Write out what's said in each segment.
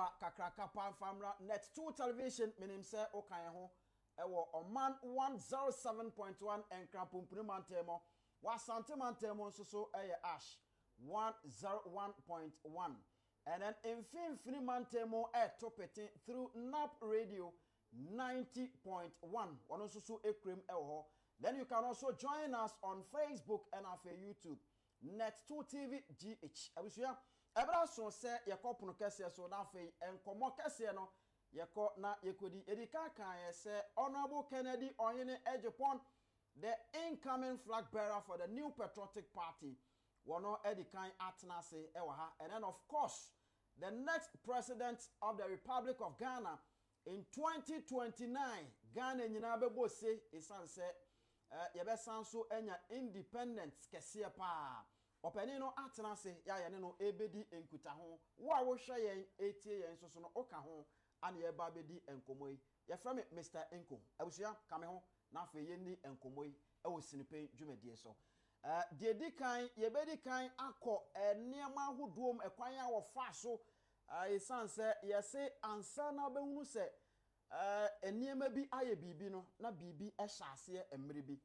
Aba kakraka famra net 2 television minim se okan ho ewo Oman 107.1 enkrampum mantemo wasante mantemo nso so eye ash 101.1 and then infini mantemo topeti through NAP radio 90.1 ono so ekrem ewo. Then you can also join us on Facebook and on YouTube net2 TV GH abusua ebra so se yekopono kese so na fe enkomo kese no yeko na yekodi edika kan se Honorable Kennedy Ohene Agyapong, the incoming flag bearer for the New Patriotic Party, wono edikan atnase ewa ha. And then of course the next president of the Republic of Ghana in 2029 Ghana nyina bebo se isan se yebesan so enya independence kese pa openi no atenase ya ye ne no ebedi enkuta ho wo a wo hwe yen etie yen so no oka ho ane ye ba bedi enkomoyi ye fra me Mr. Enko abusua kame ho na afa ye ni enkomoyi e wo sinipen dwumedie so de di kan ye bedi kan akọ enema hoduom ekwan a wo fa so isanse ye se ansa na behunu se enema bi aye bibi no na bibi e hyase emre bi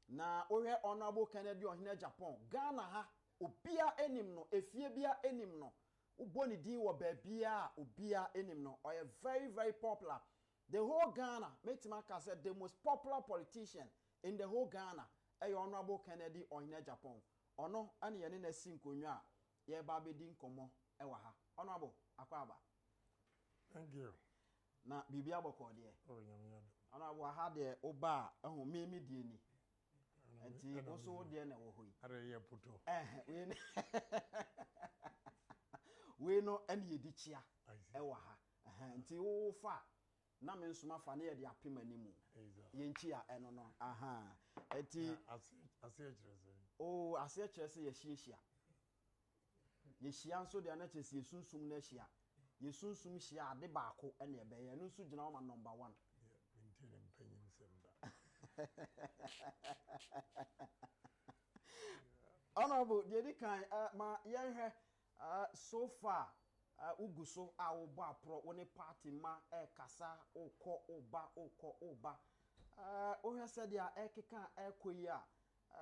na ohwe Honorable Kennedy Ohene Agyapong Ghana ha obia enim no efie bia enim no uboni din wo babia obia enim no or very very popular the whole Ghana metima ka say the most popular politician in the whole Ghana Honorable Kennedy Ohene Agyapong ono ane ye ne na sinkonwa ye ba bedi nkomo ewa ha Honorable akwaba. Thank you. Na bibia boko de Oh nyamya. Honorable ha de oba ehun memi die ni enti oso de na wo hoyi Are ye puto. We no ene ye di chia ewa ha enti wo fa na me nsuma fa na ye de apem animu ye nchia eno no enti ase chirese oh ase chirese ye hia ye hia nso de na chese sunsum na hia ye sunsum hia ade baako ene ebe ye no nso gina o ma number 1 maintain penyin semba. Honorable the kan ma yenhwe so far uguso a wo bo apro woni party ma kasa okọ oba o hwe se dia ekeka ekoyi a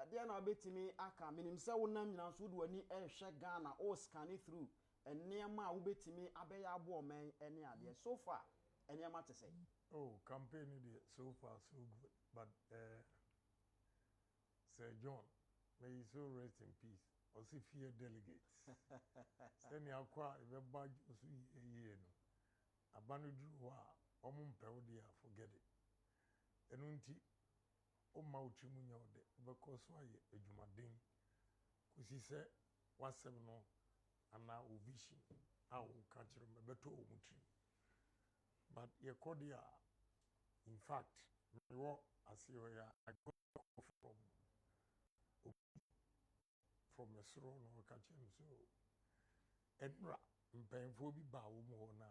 dia na obetimi aka minim se wonam nyina so do ani hwe Ghana o scan through enema a wo betimi abeya abo omen ene ade so far enema te say. Oh, campaign so far so good, but Sir John, may he so rest in peace. Or see fear delegates. Send your car if a badge was a year. A bandu wa peodia forget it. And unti o mauchimunya de because why a jumading. Because he said, what's 7 and now vision. I will catch him a better mutri. But your cordia, in fact, my work as you are, I got from a throne or catch him so. And painful be bow na.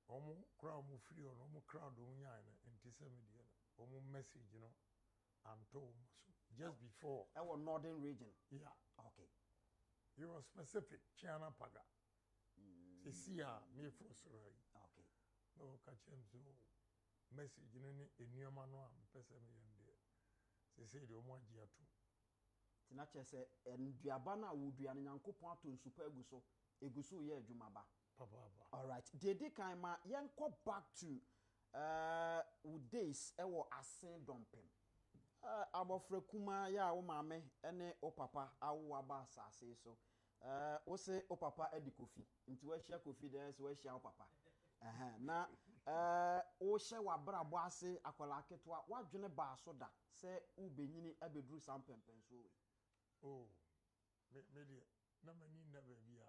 Omo crowd mo free or no crowd on yana and Tissamedia. Omo message, you know, I'm told just before. Our northern region. Yeah. Okay. You were specific, Chiana Paga. See ya, me for sorry. Okay. No catch him so. Message in your manual, Pessamilian dear. They say the Omogia too. Tinache se nduabana wudua ne Nyankopon ato nsupa eguso ye adwumaba. Papa. All right. Dedi kan ma yenko back to days ewo asen dompem. Abofra kuma ya wo maame ene o papa awo aba asase so. Wo se o papa edi kofi. Nti wa hia kofi den se wa hia o papa. Na o hye wabrabo ase akola ketwa wadwene ba so da se ubenyini abedru sampempen so we. Oh, me dear, na mani never be a.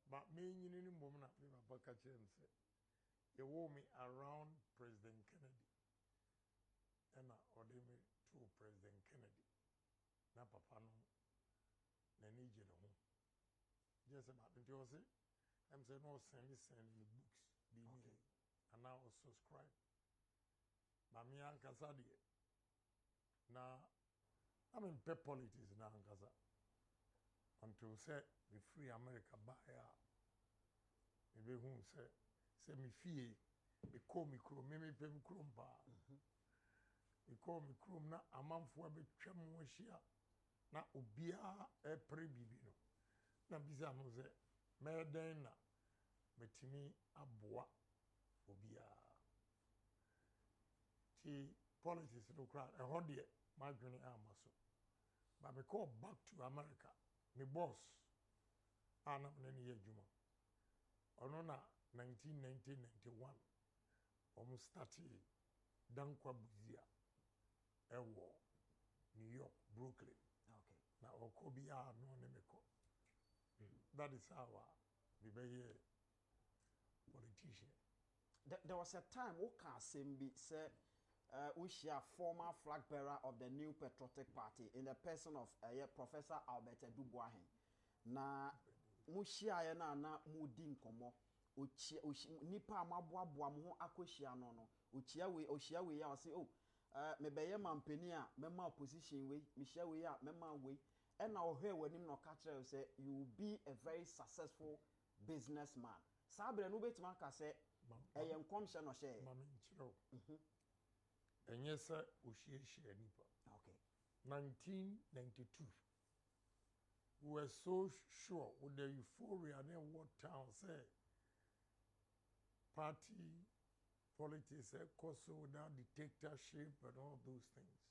But me in mom na me papa catch him say, you wore me around President Kennedy. And I order me to President Kennedy. Na papa no, na nije no home. Just about it, you see. I'm saying no send the books, be me, and now subscribe. But me and Kasadi, now I'm in pep politics now, Kasa. Until say we free America buy be who say me fie me call me krom me pem krom ba me call me krom na amanfo abetwa mo hia na obia e pre bibi no na bisa no say me den na metimi aboa obia ti politics no crowd e ho de my dwene amaso but me call back to America me boss ana me ne adwuma ono na 1991 almost started dankwa buzia ewo New York Brooklyn Okay. na okobia no ne meko that is how we be here politician. There was a time Oka Simbi said we share former flag bearer of the New Patriotic Party in the person of Professor Albert Dubois. Na mushia na mudi nkomo nipa amaboaboa mo ho akohia no no ochia we ya say oh mebeye mampani a mema opposition we mehia we a mema we e na ohwe wanim no ka kire say you will be a very successful businessman sabre no betima ka say eye nkomhye no hye mama nchiro enye sa ohie nipa. Okay. 1992 we were so sure with the euphoria in what town say party politics also without dictatorship and all those things.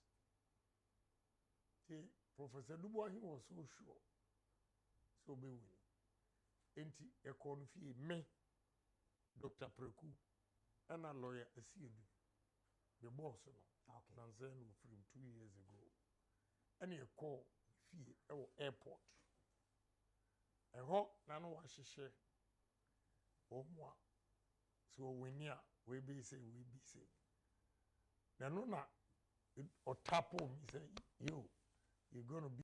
See, Professor Dubois he was so sure so be winning. Enti economy me Dr. Preku and a lawyer Asiedu the boss no. Okay. Nansen from 2 years ago. And he call fee airport. And ho nano wa hihye omwa so when ya we be say na no na or tapo me say you're going to be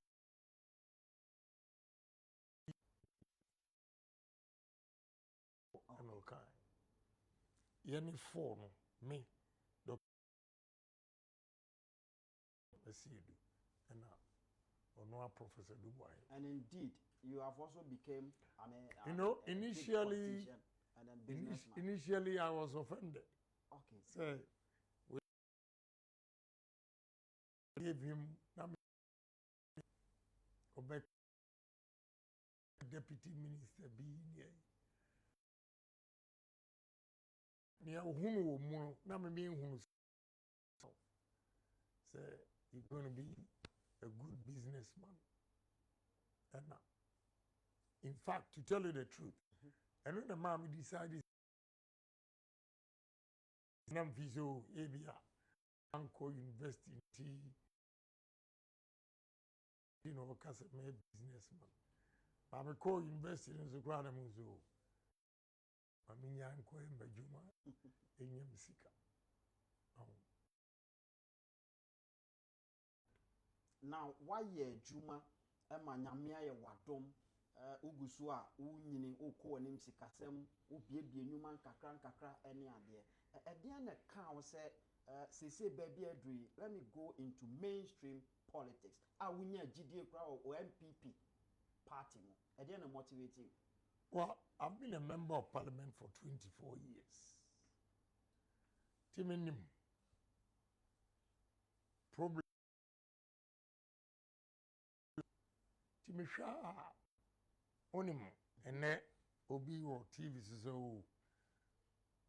and okay any phone me Dr. Asiedu and now Professor Dubois. And indeed, you have also become, initially, and then businessman. Initially I was offended. Okay. So we gave him deputy minister being here. Near whom na me being who say you're going to be a good businessman. And in fact, to tell you the truth, and when the mom decided nam viso ebia anko university cause me businessman. But me call university in so grad muzo. Maminya anko embajuma enyem sika. Now, why ye juma ema nyamia ye wadom ugusu a unyini ukọ anim sikasem ubiebie nyuma nkakra ene ade e na ka say sese baby adri let me go into mainstream politics awunya gidie kra o MPP party mo e na motivating. Well, I've been a member of parliament for 24 years. Timinim problem timisha onim ene obi wo TV so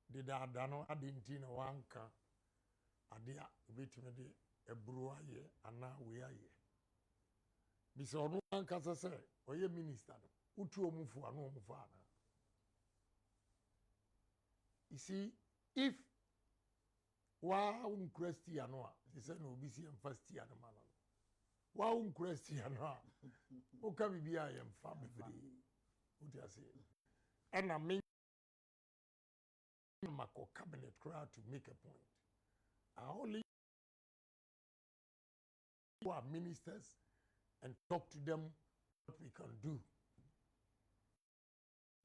de da no adenti na wanka ade a obetime de eburu aye ana we aye bisa onu wanka sese oye minister no utu omufu anu omufu ana. You see, if wa Christian no they say no obi si emfasti ana man no wa Christian no o ka bibia ye mfa befre o ti ase and I mean my cabinet crowd to make a point. I only to our ministers and talk to them what we can do.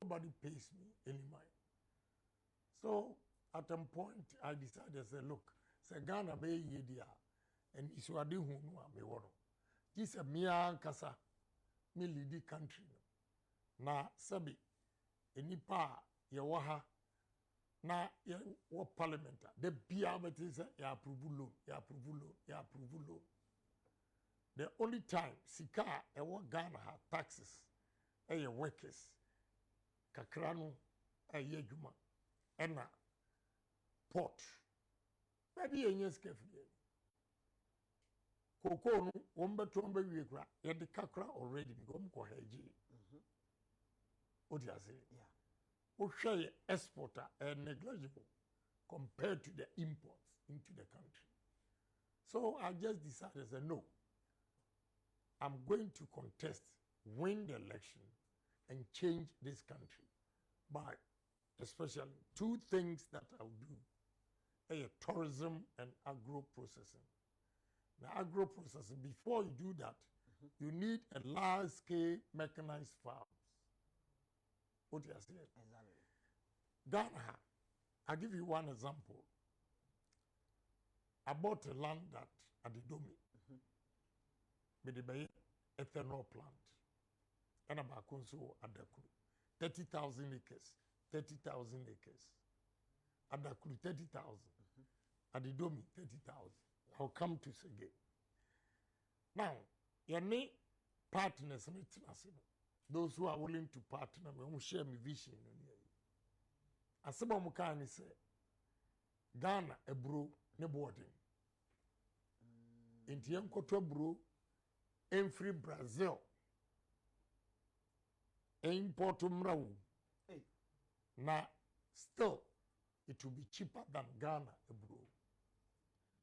Nobody pays me any mind. So at a point I decided, I said, look, say Ghana be yedia and iswadi hu no me wono. This a mia kasa me lead country no. Na sabi enipa Yawaha. Na what parliament the BRT is ya approve loan, ya approve loan, ya approve loan. The only time sika e wa Ghana ha taxes e workers kakrano e adwuma ena port. Maybe yenye skefie. Koko no wombeto wie kra ye de kakra already because ko heji. What you say? Yeah. Oshye exporter negligible compared to the imports into the country. So I just decided, say, no, I'm going to contest, win the election, and change this country by especially two things that I'll do: tourism and agro-processing. Now, agro-processing, before you do that, you need a large-scale mechanized farm. What you are saying? Exactly. Ghana, I'll give you one example. I bought a land that at the Domi, with the ethanol plant, and about Konso Adakuru, 30,000 acres, 30,000 acres. Adakuru, 30,000. At the Domi, 30,000. I'll come to Sege. Now, your name partners, those who are willing to partner, we will share my vision. Asaba mukani say Ghana ebro ne boarding. Inti yankoto bro free Brazil. Import mrawu. Na still it will be cheaper than Ghana ebro.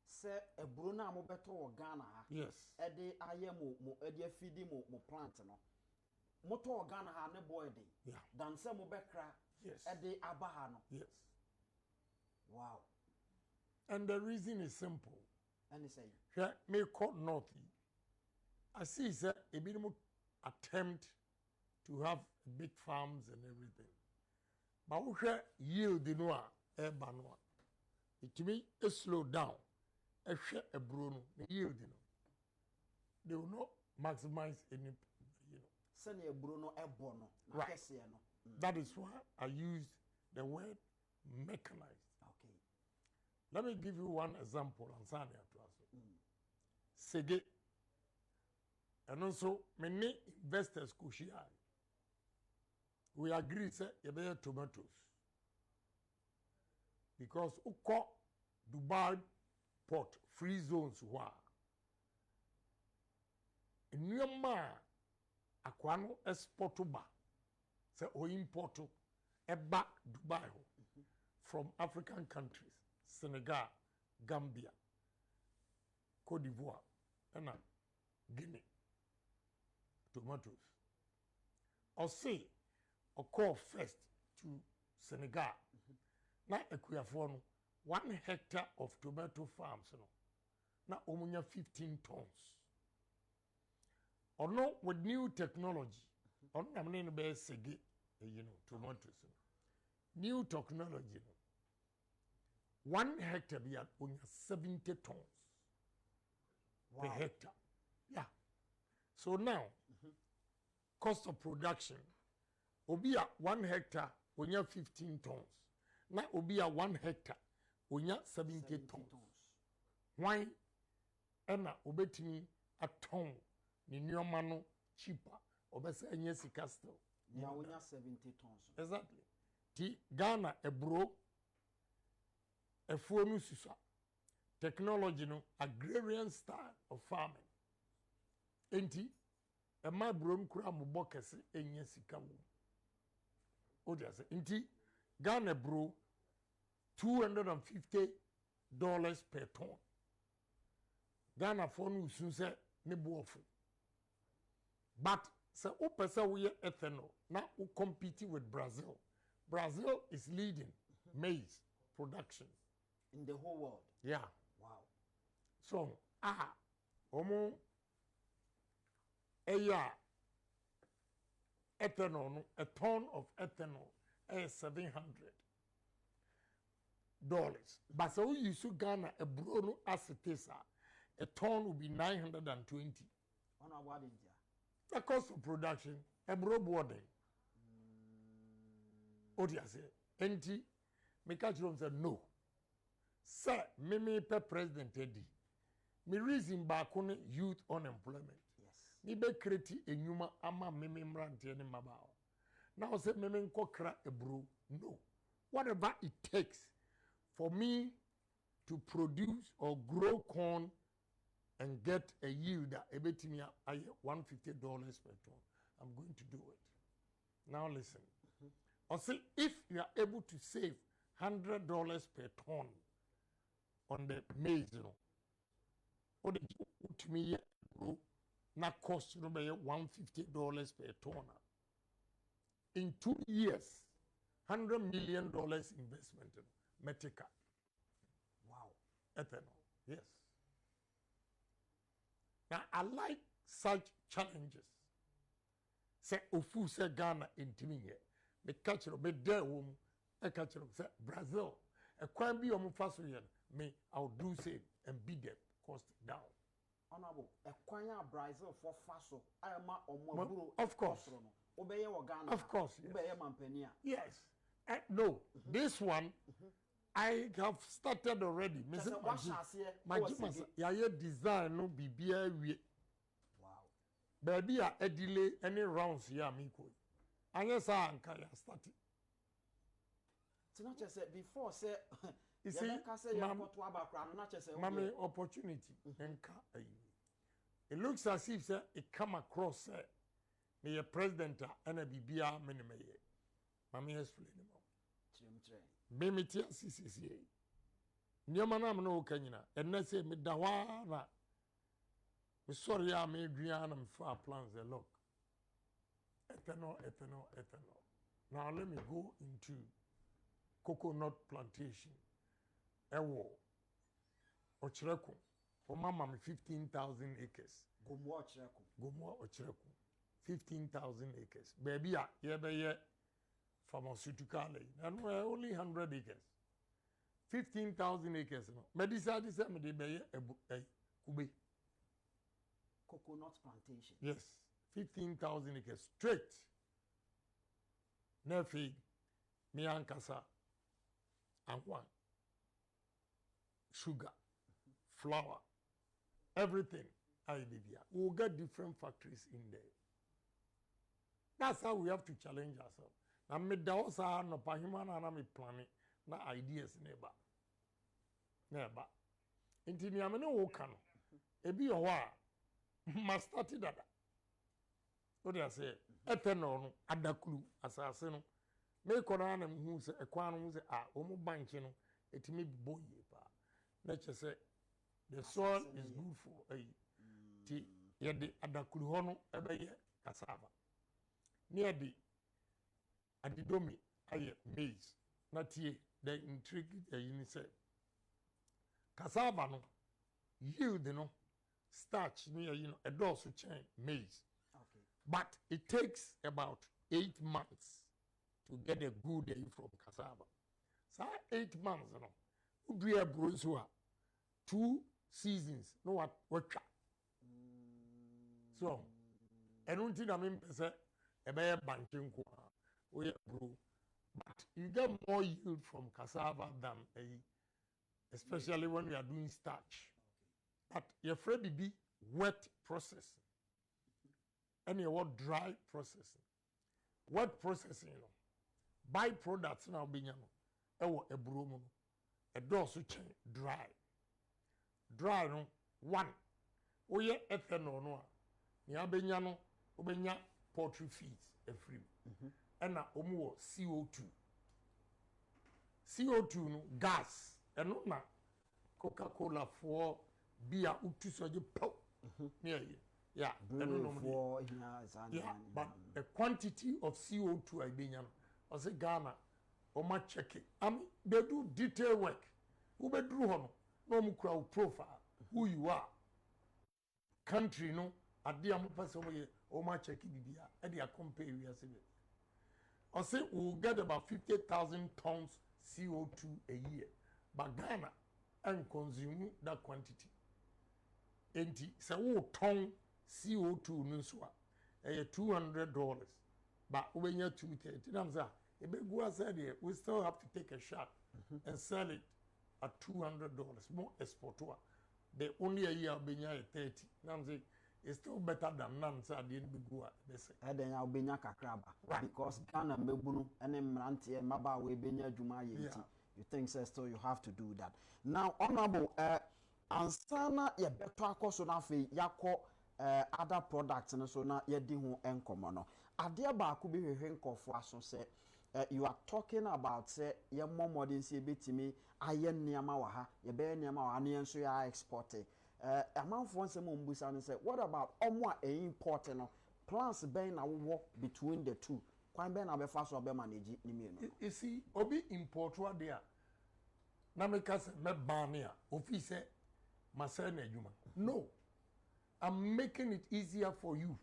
Say ebro na mo beto wo Ghana ha. Yes. Ede aye mo ede feedi mo plant no. Moto Ghana ha ne boarding. Yeah. Dan say mo bekra. Yes. Ede abaha no. Yes. Wow. And the reason is simple. And say Here, me call north. I see that a minimum attempt to have big farms and everything. But we share yield in one banwa. It means a slow down. A share a bruno yield. They will not maximize any. Send a bruno e bono. Right. That is why I used the word mechanized. Okay. Let me give you one example. Sege. And also, many investors could share. We agree, say, you better tomatoes. Because uko Dubai port free zones wa. Nyama akwano exporto ba. Say o importo eba Dubai from African countries, Senegal, Gambia, Cote d'Ivoire, and Guinea. Tomatoes. Or say, or call first to Senegal. Now, a 1 hectare of tomato farms. Now, only 15 tons. Or no, with new technology. On I'm going to be sege, tomatoes. New technology. 1 hectare be at only 70 tons per hectare. Yeah. So now, cost of production, obi a 1 hectare, only 15 tons. Now, obi a 1 hectare, only 70 tons. Why? Ena obetini a ton ni nyomano cheaper. Obese enye sika still. Yeah, only 70 tons. Exactly. Ti Ghana ebro efuonu susa. Technology no agrarian style of farming. Enti ema brom kura mobɔ kɛse enye sika wo. O dia se enti Ghana bro $250 per ton. Ghana for no sun se ne boɔfo. But se o pese we ethanol na o compete with Brazil. Brazil is leading maize production in the whole world. Yeah. Wow. So, omo ethanol, a ton of ethanol is $700. But so you should Ghana a brono acetasa, a ton will be 920. On our India. The cost of production, a bro boarding. Odia say, enti, me catch them say no. Sir, me pe president edi. Me reason back on youth unemployment. Yes. Me be kreti enyuma ama me mrante ne mabao. Now say me nko kra ebro. No. Whatever it takes for me to produce or grow corn and get a yield that $150 per ton, I'm going to do it. Now listen. Or say if you are able to save $100 per ton on the maize, you know, or the to me na cost you know $150 per ton. In 2 years, $100 million investment in Metica. Wow. Ethanol. Yes. Now I like such challenges. Say ofu say Ghana intimi here. Me catch me there wom. I catch say Brazil. A kwan bi omo fa so yen. Me I'll do same and beat them cost down. Honorable, a kwanya Brazil for faso. I am omo of course. Obeye wo Ghana. Of course. Yes. Obeye mampania. Yes. No, this one I have started already. Mr. Magimasa, ya design no bibia wie. Wow. Baby a delay any rounds ya me ko. Anya sa anka ya start. So not just say before say you see, mama opportunity enka ayi. It looks as if say it come across say me a president and a bibia me ne me. Mama explain mo. Bemiti asisi nneɛma na me no kanyina ɛnna sɛ me da hɔ na me sorry ya me dua na me fa plans a look ethanol. Now let me go into coconut plantation ɛwɔ Ɔkyerɛko o mama me 15,000 acres Gomo Ɔkyerɛko 15,000 acres baby a yɛbɛyɛ pharmaceutical and we're only 100 acres. 15,000 acres. No. Medicine is a kube. Coconut plantation. Yes, 15,000 acres straight. Nefi, miankasa, and one. Sugar, flour, everything. We'll get different factories in there. That's how we have to challenge ourselves. Na me da osa no pahima na me planning na ideas neba nti ni amene wo ka no ebi yo a ma start dada o dey say ethanol no adakuru asase no me kora na hu se ekwan no se o mu bank no etimi boye pa na che say the soil is good for ti ye de adakuru ho no ebe ye cassava near the adidomi aye maize na tie the intrigue you say cassava no yield no starch near a dose chain maize. Okay. But it takes about 8 months to get a good day from cassava. So 8 months no do a brozua 2 seasons no what so and until I mean say a bear banking bro. But you get more yield from cassava than especially when we are doing starch. But you're afraid to be wet processing and you want dry processing. Wet processing, byproducts now being a bromo, a dorsal chain dry. Dry no one. Oye ethanol no. Nya benyano obenya poultry feeds a free. And na omo CO2. CO2 no gas. And no na Coca-Cola for beer utu so je pow. Yeah. Yeah. But the quantity of CO2 I been I say Ghana or my check it. They do detail work. Who be do hono? No mu crowd profile. Who you are. Country no ade am person o ma check bibia e dey compare we as I say we'll get about 50,000 tons CO2 a year. But Ghana and consume that quantity. And so we ton CO2 nuswa $200. But when you're 230, Ebegua said we still have to take a shot and sell it at $200 more exporter. The only a year benya 30. Now I'm saying it's still better than none. So I didn't begua. Then I'll benya kakraba because Ghana mebunu and mranti and maba we benya juma yeti. You think so still you have to do that. Now honorable ansana ye beto akoso na fe yako other products and so na ye di ho enkomo no. Ade ba ko bi hwehwe nkofo aso se you are talking about say ye modern say betimi aye nneama wa ha ye be nneama wa ne nso ya export amanfo nsem ombusa no say what about omo a import no plans ben na wo between the two kwan ben na be fa so be manage ni me no you see obi import wa there na me ka say me ban ya ofi say masel na adwuma no I'm making it easier for you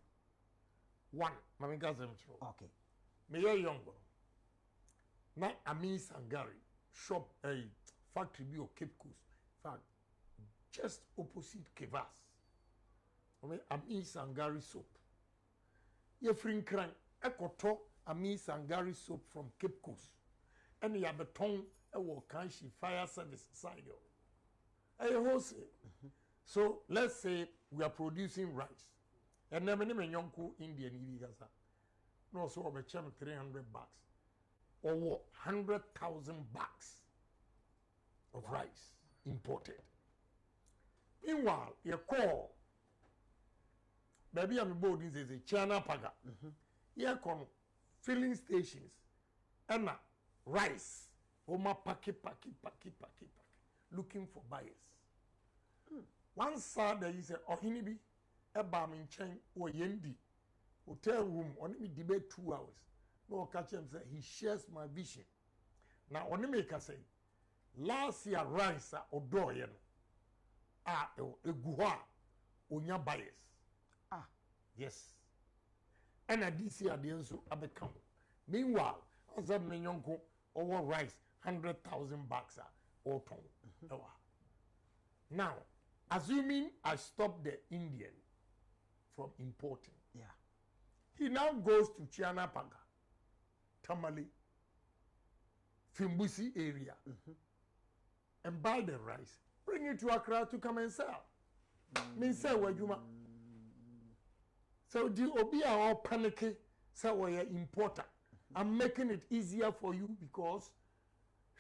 one na me ka say okay me young na Ami Sangari shop a factory bi o Cape Coast fact just opposite Kevas Ami Sangari soap ye frin kran ekoto Ami Sangari soap from Cape Coast and ya beton e wo kanshi fire service side so let's say we are producing rice and then me nyonko Indian ibi gasa no so we chem $300 or 100,000 bags of rice imported. Meanwhile, you call baby I'm board is a China Paga. Here come filling stations and rice. Oma paki looking for buyers. One side there is a Ohene Agyapong chain or Yendi hotel room on me debate 2 hours. No catch him say he shares my vision. Now on make say last year rice odo ye no eguha onya bias yes and this year the enso abekam meanwhile as a menyonko over rice 100,000 bags or ton now assuming I stop the Indian from importing he now goes to China Paga Tamale, Fimbusi area, and buy the rice, bring it to Accra to come and sell. Mean say where you so the obi are all panicky, say we are importer. I'm making it easier for you because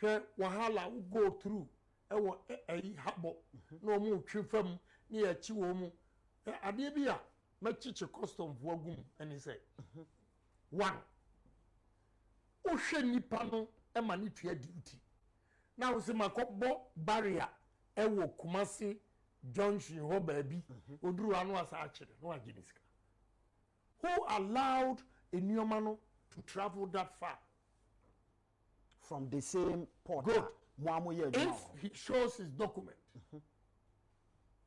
here wahala will go through. Habo no more trifam near Chiwomu. Adebia, my chicha custom wagum, and he said, one. Oshe nipa no e ma ne tua duty na wo se makobo barrier e wo Kumasi junction ho baabi oduru anu asa akire no aginisika who allowed Enyoma no to travel that far from the same port good if he shows his document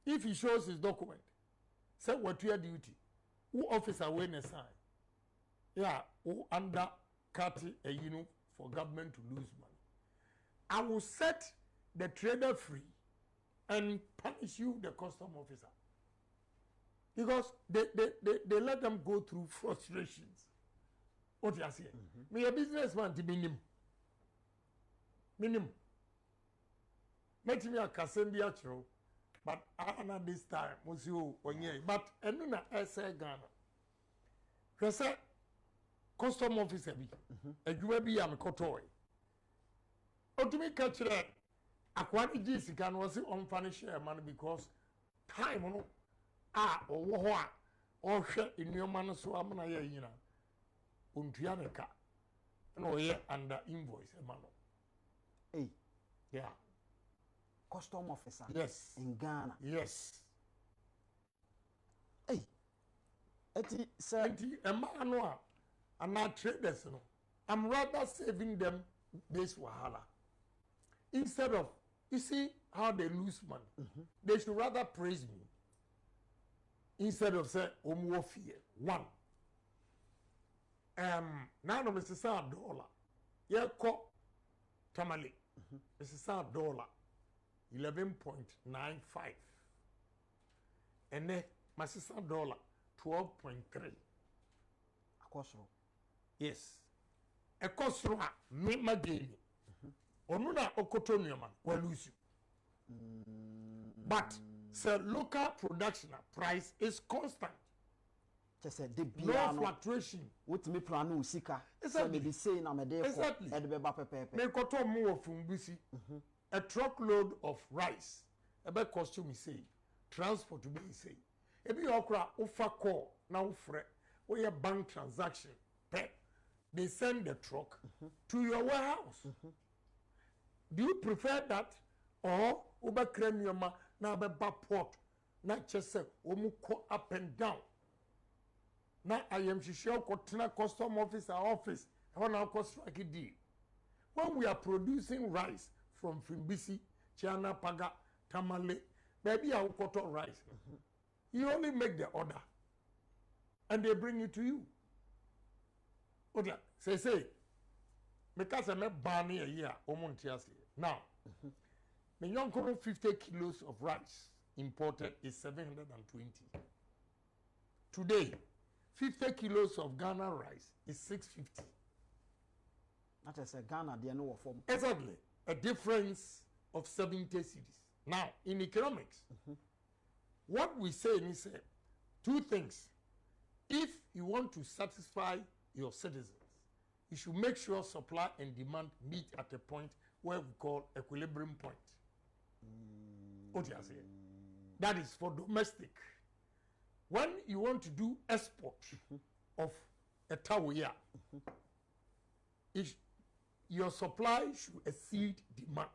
if he shows his document say what your duty who officer when assign yeah who under Kati for government to lose money. I will set the trader free and punish you, the custom officer. Because they let them go through frustrations. What you are saying? Me a businessman to minimum. Let me a Kasendi actual, but I know this time, monsieur, but Enuna essay Ghana. Because custom officer bi adwuma bi am kotoy otumi ka kire akwani ji sika no se on share man because time no owo ho a ohwe enuoma no so amana ya yina ontua ne ka na oye under invoice man hey yeah custom officer yes in Ghana yes hey eti say emano and our traders, no, I'm rather saving them this wahala. Instead of, you see how they lose money. They should rather praise me. Instead of say, fear. One. Now Mr. $1. Yeah, Tamale. Mr. $1. 11.95. And then my sister $12.3. Akosro. Yes. a kosra me mageni onuna okoto nneoma wa lose but the local production price is constant. No fluctuation. What me plan usika. Exactly. Me say na me dey exactly. Edbeba pepepe. Me koto mo from BC. A truckload of rice. Ebe costume me say. Transport to be say. Ebi okra ofa call na ofre. Oye bank transaction. Pay. They send the truck to your warehouse. Do you prefer that or uba kremioma na be port na chese omu ko up and down? Now I am sure Kotina custom office. I want to cost strike a deal. When we are producing rice from Fimbisi, Chiana Paga, Tamale, maybe our cotton rice. You only make the order. And they bring it to you. Okay, say, because I'm a barney a year, now, the young 50 kilos of rice imported is 720. Today, 50 kilos of Ghana rice is 650. That is a Ghana, they know form. Exactly. A difference of 70 cities. Now, in economics, what we say is two things. If you want to satisfy your citizens, you should make sure supply and demand meet at a point where we call equilibrium point. What you are saying? That is for domestic. When you want to do export of a tawia, your supply should exceed demand.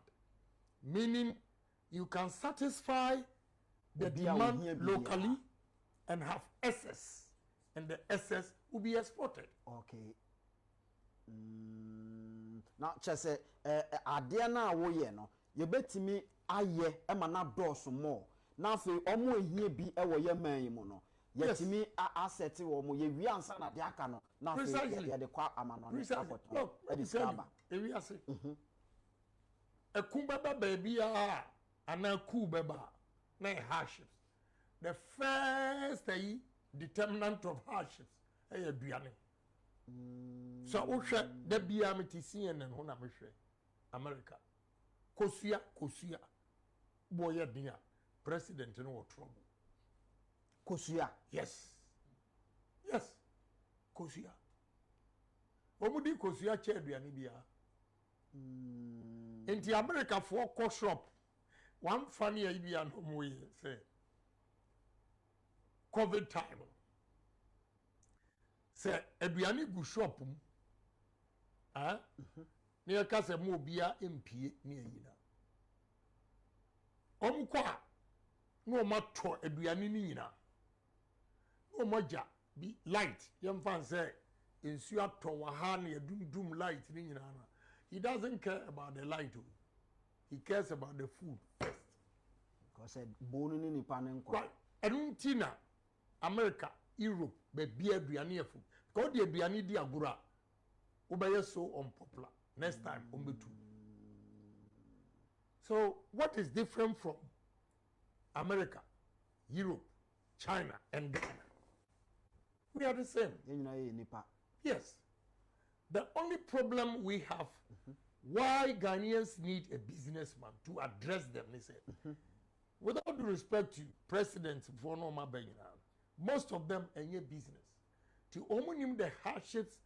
Meaning you can satisfy the demand locally and have excess. And the excess will be exported. Okay. Now, Chese, adia na woye no, you bet me aye, emana dosu more. Now, for omo here be ewo ye man mono. Yet me asset or ye we answer na diakano. Now, precisely the qua amano. Look, let me tell you, if you say, a kumbaba baby, and a kubaba, na hardships. The first determinant of hardships, a biane. So, Usha, the BMTC and America. Kosia, boya dia, president in no trouble. Kosia? Yes. Kosia. Omudi Kosia chair bianibia. In the America for co shop, one funny idea no more say. COVID time. Say, Ebiani go shop. Near Casa Mobia MP near Yina. Omqua no matter Ebiani Nina. No moja be light. Young fan say, in Suato Wahani, doom light. He doesn't care about the light. He cares about the food first. Because said, bone in the panel. Right. And Tina. America, Europe, be beer biania food. Because the biani di agura, ubaya so unpopular. Next time, umbetu. So, what is different from America, Europe, China, and Ghana? We are the same. Yes. The only problem we have, why Ghanaians need a businessman to address them, they say, without due respect to presidents for normal Benina. Most of them are your business. To omonium the hardships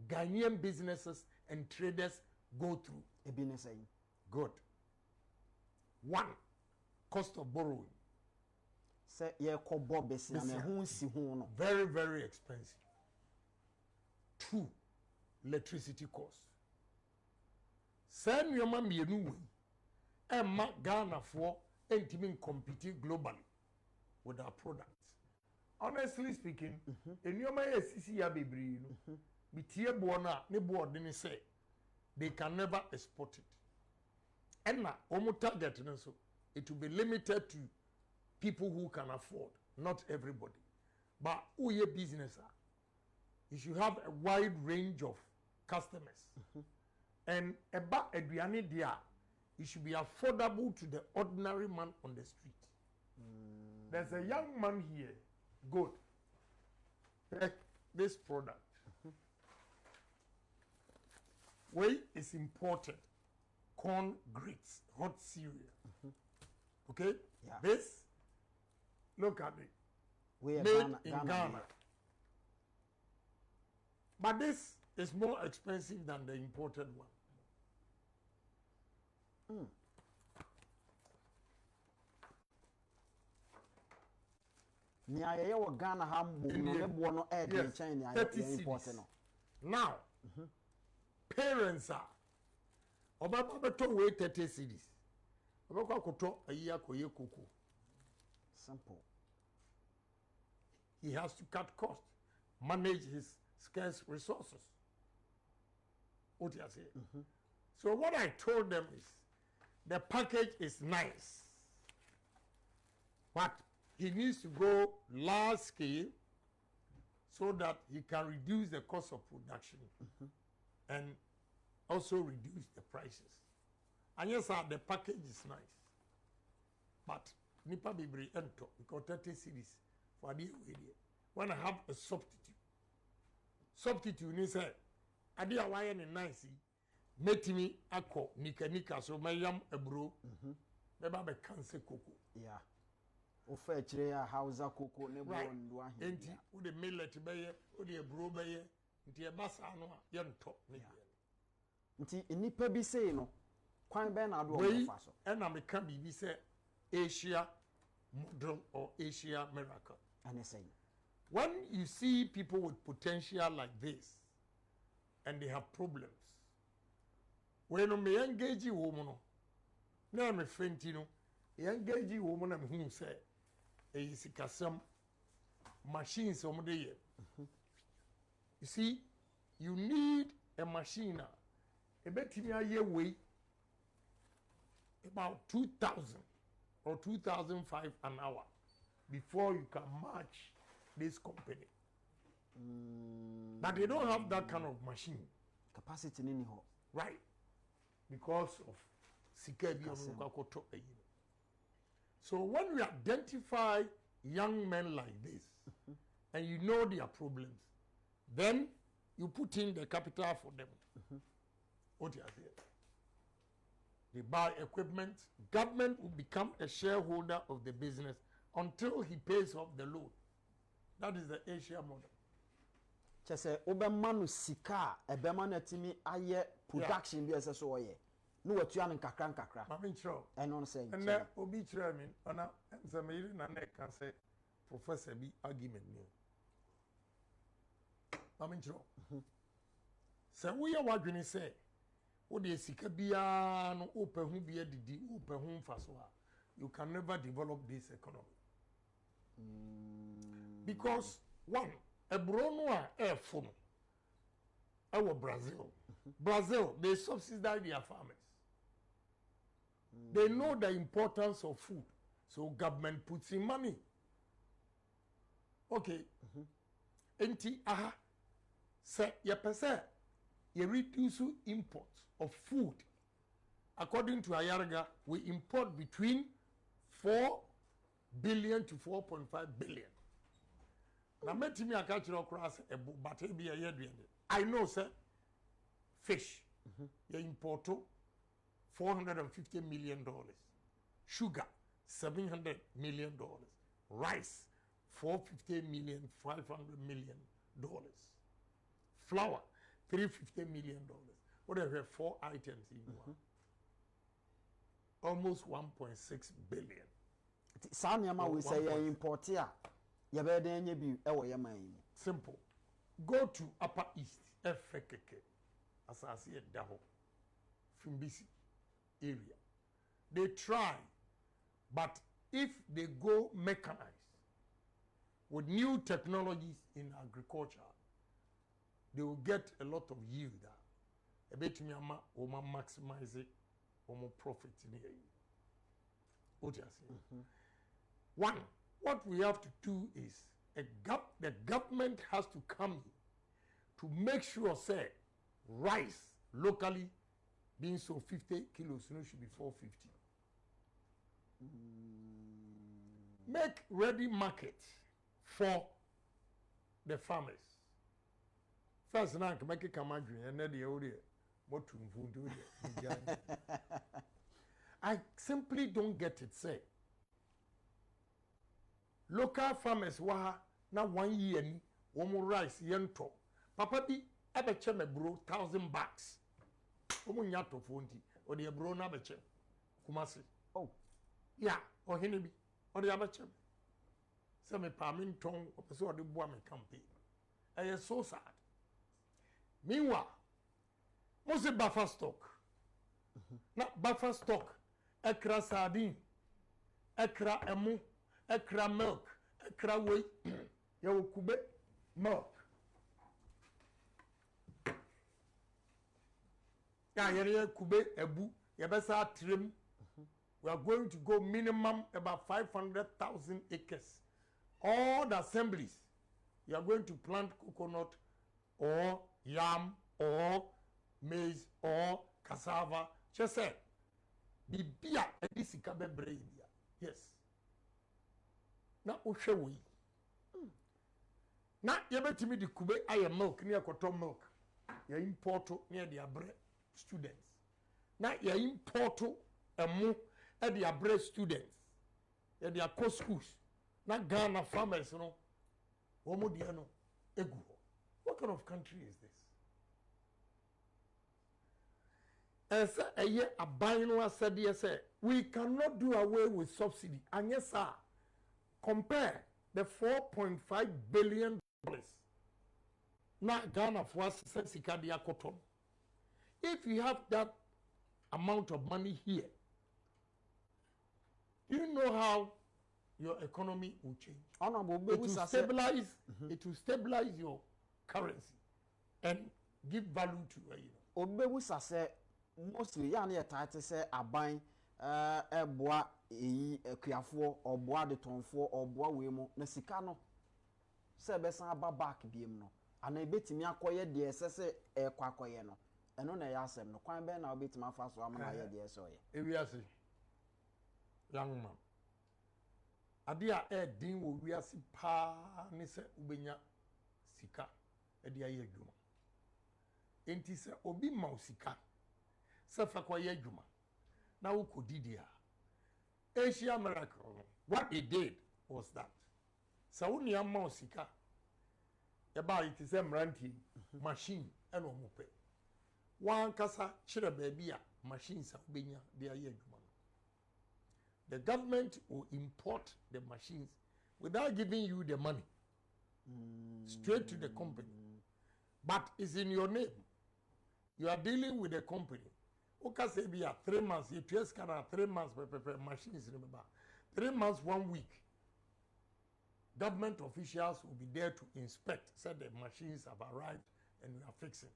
Ghanaian businesses and traders go through. Good. One, cost of borrowing. Very, very expensive. Two, electricity cost. Send your mom and Ghana for and competing globally with our products. Honestly speaking, in your CCA baby, Bitia Buona, ne board didn't say they can never export it. And now, target so it will be limited to people who can afford, not everybody. But who your business are? You should have a wide range of customers. And about Adriani dia, it should be affordable to the ordinary man on the street. There's a young man here. Good. Take this product. Whey is imported corn grits, hot cereal. Okay? Yeah. This, look at it. We are Made in Ghana. But this is more expensive than the imported one. Ni ayeye wo Ghana ha mbo no ne bo no e de China ni ayeye import no. Now, parents are Obama beto we 30 cedis. Obako akoto ayi akoye koko. Simple. He has to cut costs, manage his scarce resources. What you say? So what I told them is, the package is nice, but he needs to go large scale so that he can reduce the cost of production and also reduce the prices. And yes, sir, the package is nice, but nipa bibri ento because 30 cities for the when I have a substitute ni say ade a wire ni nice metimi akọ nika so mayam ebro beba be kanse koko. Yeah. Ofa chire ya hausa koko ne bo ndo ahe. Enti wo de millet beye, wo de ebro beye, nti e basa no a ye nto ne ye. Nti nipa bi sei no kwan be na do o fa so. E na me ka bibi say Asia model or Asia miracle. And say when you see people with potential like this and they have problems, when me engage you woman na me fenti no engage you woman na me hu say e sikasam machines o de ye. You see, you need a machine a betimi aye way about 2,000 or 2,005 an hour before you can match this company. But they don't have that kind of machine. Capacity nini ho. Right. Because of sikabi. So when we identify young men like this, and you know their problems, then you put in the capital for them. What you are saying? They buy equipment. Government will become a shareholder of the business until he pays off the loan. That is the Asia model. Chese obema no sika ebema na timi aye production bi ese so oye. No watua no kakra. Mami chro. Eno no say. And obi chro mi ona nzamiri na na ka say professor bi argument ni. Mami chro. Se wo ye wadwene say wo de sika bia no opehu bia didi opehu mfaso a you can never develop this economy. Because one, a brono air phone, our Brazil, they subsidize their farmers. They know the importance of food, so government puts in money. Okay, enti say you reduce import of food. According to Ayarga, we import between 4 billion to 4.5 billion. Now, met me a catch across a but be a year. I know, sir, fish, you import $450 million, sugar, $700 million, rice, $450 million, $500 million, flour, $350 million. Whatever, 4 items in one. Almost 1.6 billion. Sanyama we say import here. Yabede bi ewo yaman yi. Simple. Go to Upper East, Efekeke, Asasi Daho, Fimbisi area. They try, but if they go mechanized with new technologies in agriculture, they will get a lot of yield. A bit me oma maximize it, oma profit in here. What you say? One, what we have to do is the government has to come in to make sure, say, rice locally being so 50 kilos, you know, should be 450. Make ready market for the farmers. First, now make a come and then the I simply don't get it. Say, local farmers were now 1 year ni womo rice yento. Papa bi abeche me bro 1,000 bucks. Womo nyato fonti o de bro na abeche Kumasi. Oh, yeah, Ohene bi o de abeche. Say me pa me nton o pese o de boa me campaign. It's so sad. Meanwhile, most buffer stock. Not buffer stock. Ekra sardine, ekra emu, ekra milk, ekra whey, yawo kube milk. Ya yere kube ebu, yabesa trim. We are going to go minimum about 500,000 acres. All the assemblies, you are going to plant coconut or yam or maize or cassava. Just say, bibia edisika bebre india. Yes. Na ohwe we. Na yebetimi di kube aye milk ni ekoto milk. Ya importo ni de abre students. Na ya importo emu e de abre students. Ya de akọ schools. Na Ghana farmers no omo de no egu. What kind of country is this? As a year a binary said, yes, we cannot do away with subsidy. And yes, sir, compare the $4.5 billion now Ghana for us Sikadia cotton. If you have that amount of money here, do you know how your economy will change? It will stabilize. It will stabilize your currency and give value to Obebu sase mostly ya na title say aban eboa eyi akuafo oboa de tonfo oboa we mu na sika no se be san aba back biem no ana ebetimi akoye de sese ekwakoye no eno na ya asem no kwan be na obetimi afa so amana ye de so ye ewiase young man ade a din wo wiase pa ni se ubenya sika e de aye adwuma enti se obi ma sika se fa kwa ye adwuma na wo kodidi a Asia miracle what they did was that so when you ma sika e ba it is a mranti machine e no mo pe wan kasa chire ba bia machines a obenya de aye adwuma. The government will import the machines without giving you the money straight to the company. But it's in your name. You are dealing with a company. Okay, say be 3 months. If you scan 3 months, machines remember 3 months, 1 week. Government officials will be there to inspect, say the machines have arrived and we are fixing.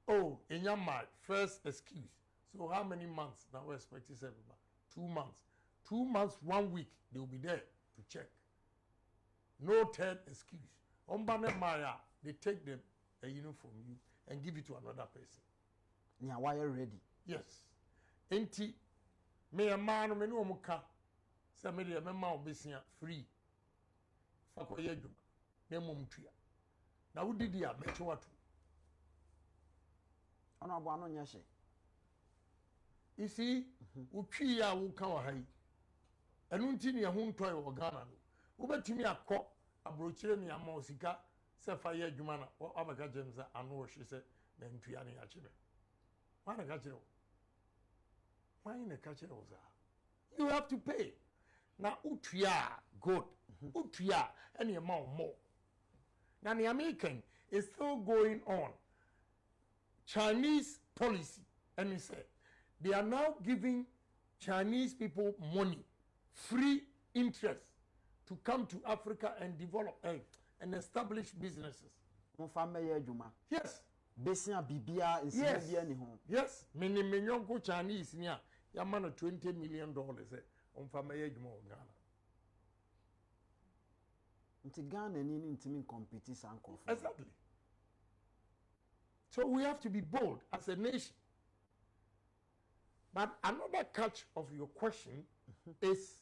Oh, in your mind, first excuse. So how many months now we expect this everybody? 2 months. 2 months, 1 week, they will be there to check. No third excuse. Ombane Maya, they take the from you and give it to another person. Yeah, why are ready? Yes. Enti me a man me no muka. Say me dey me ma obesia free. Fakoye adwuma. Na mom tua. Na wo didi a me twatu. Ono abo ano nya hye. You see, utwi ya wo kan wa hai. Enu nti ne ho ntoy wo Ghana no. Wo betimi akọ abrochire ne ama osika se fa ye adwuma na abaka James anu wo hye se na ntua ne ya kire. Why na kire wo? Why na kire wo za? You have to pay. Na utua good. Utua and the amount more. Now the American is still going on. Chinese policy, and he said they are now giving Chinese people money, free interest to come to Africa and develop and establish businesses. Yes. Yes. Yes. Many million Chinese near Yamana $20 million on family Ghana. Ghana need competition. Exactly. So we have to be bold as a nation. But another catch of your question is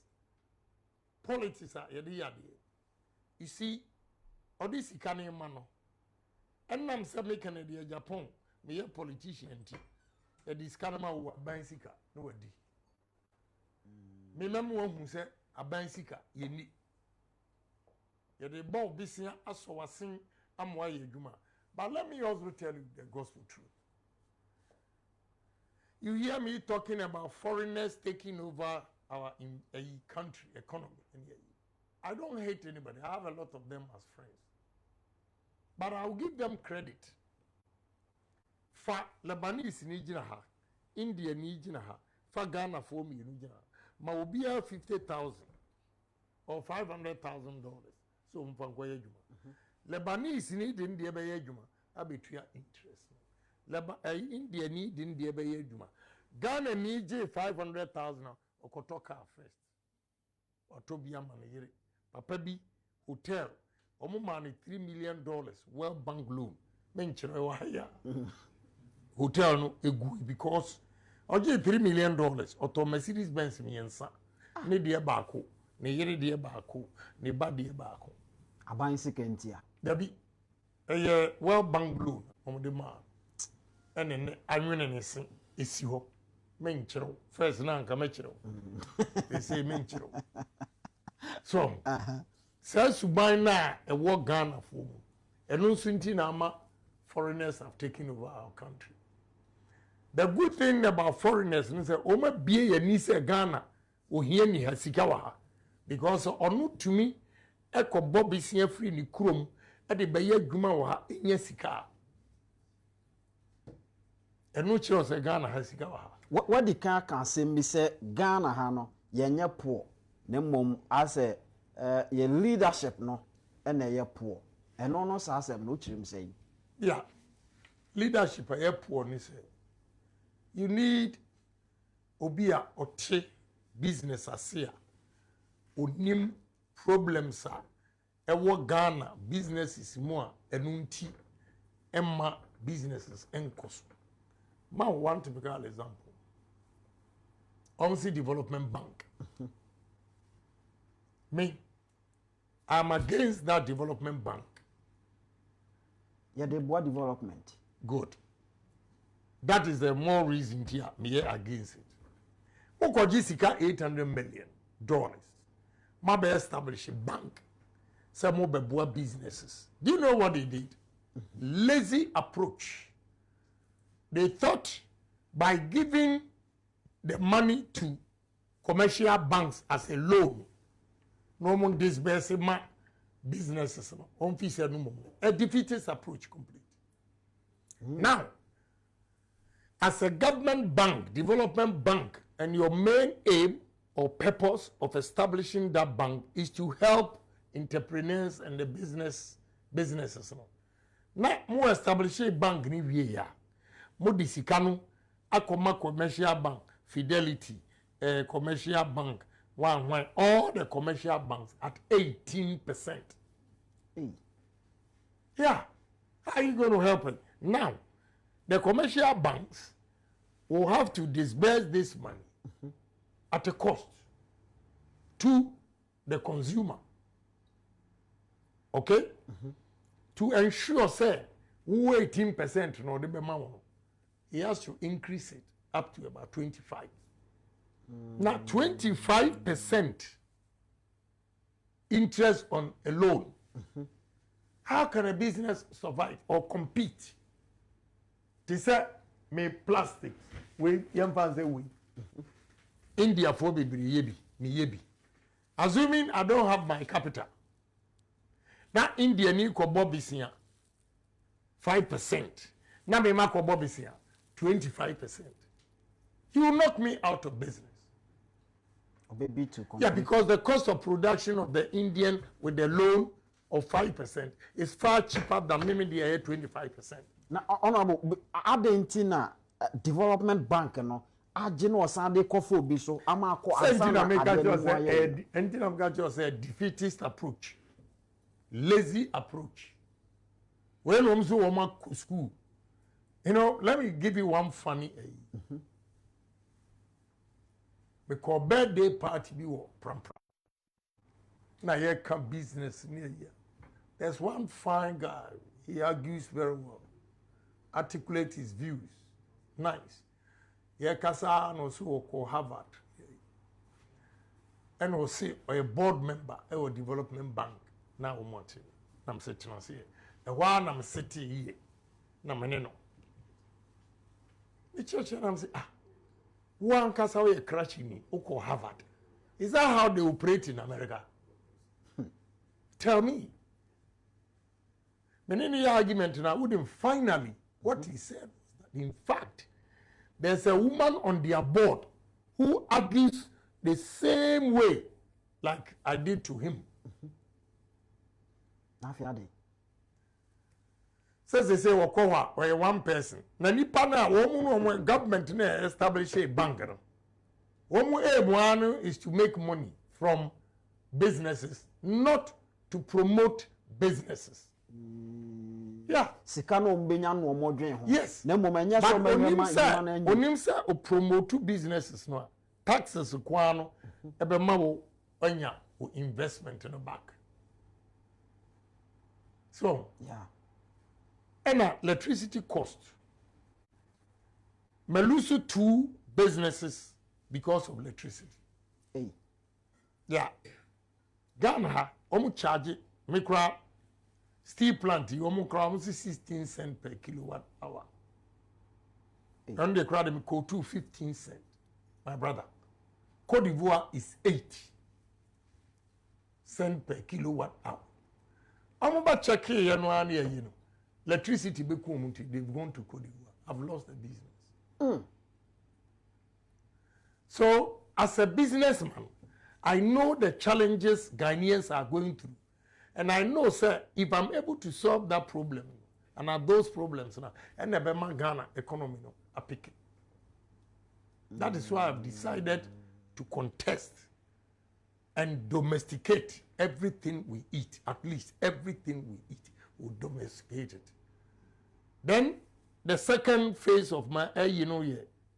politics. You see, all this economy man, And I'm saying Kennedy Agyapong, me a politician, a discanama who are bicycle, no wadi. Me memoir who said a bicycle, ye need. Yet the ball business as so was sing, I'm why you juma. But let me also tell you the gospel truth. You hear me talking about foreigners taking over our country economy. I don't hate anybody. I have a lot of them as friends. But I'll give them credit. For Lebanese ni jina ha, India ni jina ha, for Ghana for me ni jina ha. Ma ubia 50,000 or $500,000. So mfankwa juma. Lebanese ni din dia be juma, abetua interest. India ni din dia be juma. Ghana ni je 500,000 okotoka first. Otobia manayere. Papa bi hotel omo mani $3 million World Bank loan. Menchire wa ya. Hotel no egu because oje $3 million oto Mercedes Benz miensa. Ne die baako, ne yere die baako, ne ba die baako. Aban sekentia. Dabi World Bank loan omo de ma. Ene anwene ne se esi ho. Menchire first na nka mechire. They say menchire. So, says Subai na a war Ghana for and no Suntinama foreigners have taken over our country. The good thing about foreigners is that Oma be a niece Ghana or hear me has Sikawa because or to me, Echo Bobby Sia free ni Krum at the Bayer Gumawa in Yesika. And no choice a Ghana has Sikawa. What the car can say me say Ghana Hano, Yanya poor. Nemom as a your leadership no and a poor and no as a no trim say. Yeah, leadership a poor ni say. You need obia ote business asia. Onim problems a Ghana businesses more enunti emma businesses enkos. Ma one typical example. Onsi Development Bank. Me, I'm against that development bank. Yeah, the board development. Good. That is the more reason here me against it. Okoji sika $800 million. Mabe establish a bank. Some more businesses. Do you know what they did? Lazy approach. They thought by giving the money to commercial banks as a loan, no more disbursement businesses. A defeatist approach complete. Now, as a government bank, development bank, and your main aim or purpose of establishing that bank is to help entrepreneurs and the businesses. Now, more establish a bank ni wiya. Mo disikanu akoma commercial bank, Fidelity, commercial bank, one all the commercial banks at 18%. Yeah, how are you going to help it? Now, the commercial banks will have to disburse this money at a cost to the consumer. Okay? To ensure, say, 18% no the amount, he has to increase it up to about 25. Now, 25% interest on a loan. How can a business survive or compete? They say, me plastic, we yampanze we. India for me yebi. Assuming I don't have my capital. Now India ni ko bobisia 5%. Now me ma ko bobisia 25%. He will knock me out of business. Yeah, because the cost of production of the Indian with the loan of 5% is far cheaper than maybe the 25%. Now, honorable, Argentina Development Bank, no, Argentina Sunday coffee be so. Amako just a defeatist approach, lazy approach. When I'm so school, you know, let me give you one funny. Because birthday party be what pram. Now here come business near here. There's one fine guy. He argues very well, articulates his views. Nice. Yeah, Kasa and also Harvard. And also a board member or development bank. Now I'm watching. I'm sitting here. The one I'm sitting here. Now I know. The church and I'm saying, one Kasa we crashing me. Oko Harvard. Is that how they operate in America? Tell me. But any argument now wouldn't finally what he said was that in fact there's a woman on their board who argues the same way like I did to him. Says they say or one person. Na nipa na woman government na establish a bank. One is to make money from businesses, not to promote businesses. Yeah. Sikano mbenya no modwen ho. Yes. Na momanya so onim say o promote businesses no. Taxes kwano ebe ma wo anya o investment no back. So, yeah. And electricity cost. Me lose 2 businesses because of electricity. Hey. Yeah. Ghana omu charge micro steel plant omu kra 16 cents per kilowatt hour. Hey. And the crowd me go to 15 cents. My brother. Côte d'Ivoire is 8 cents per kilowatt hour. I'm about check here you know. Electricity be community, they've gone to Côte d'Ivoire. I've lost the business. So, as a businessman, I know the challenges Ghanaians are going through. And I know, sir, if I'm able to solve that problem, and are those problems now, and the Ghana economy, I pick it. That is why I've decided to contest and domesticate everything we eat. At least everything we eat, we domesticate it. Then the second phase of my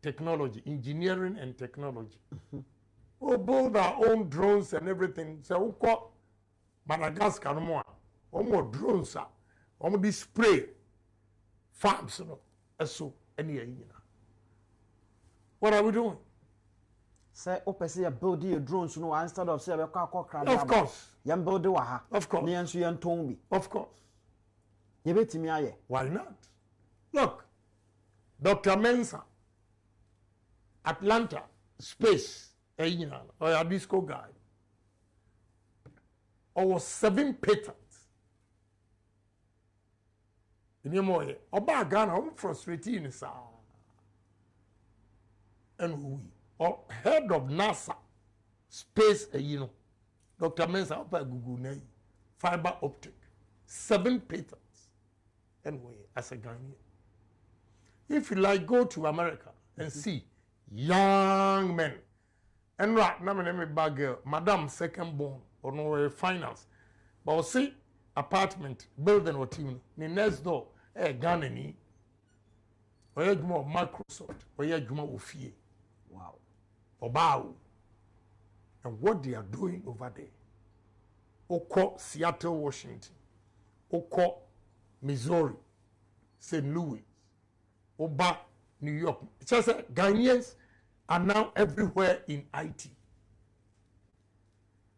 technology, engineering and technology. We build our own drones and everything. So we call Madagascar no more drones are spray farms so any. What are we doing? Say opese ya build your drones no instead of say be crowd. Of course. Yam build wa ha. Of course. Ni enso yan ton bi. Of course. Ye betimi aye. Why not? Look. Dr. Mensah, Atlanta space or a disco guy. Or 7 patents. In your more, Oba Ghana, I'm frustrating, sir. And we, or head of NASA, space, Dr. Mensah, Opa Google, fiber optic, 7 patents. Anyway, as a Ghanaian. If you like, go to America and see young men. And right now, my name is bad girl, Madam Second Born, or no finance. But see, apartment, building or team, the next door, Ghana ni, or you more Microsoft, or you more Ofie. Wow. Or Bow. And what they are doing over there. Oko, Seattle, Washington. Oko, Missouri, St. Louis. Oba, New York. It's just that Ghanaians are now everywhere in IT.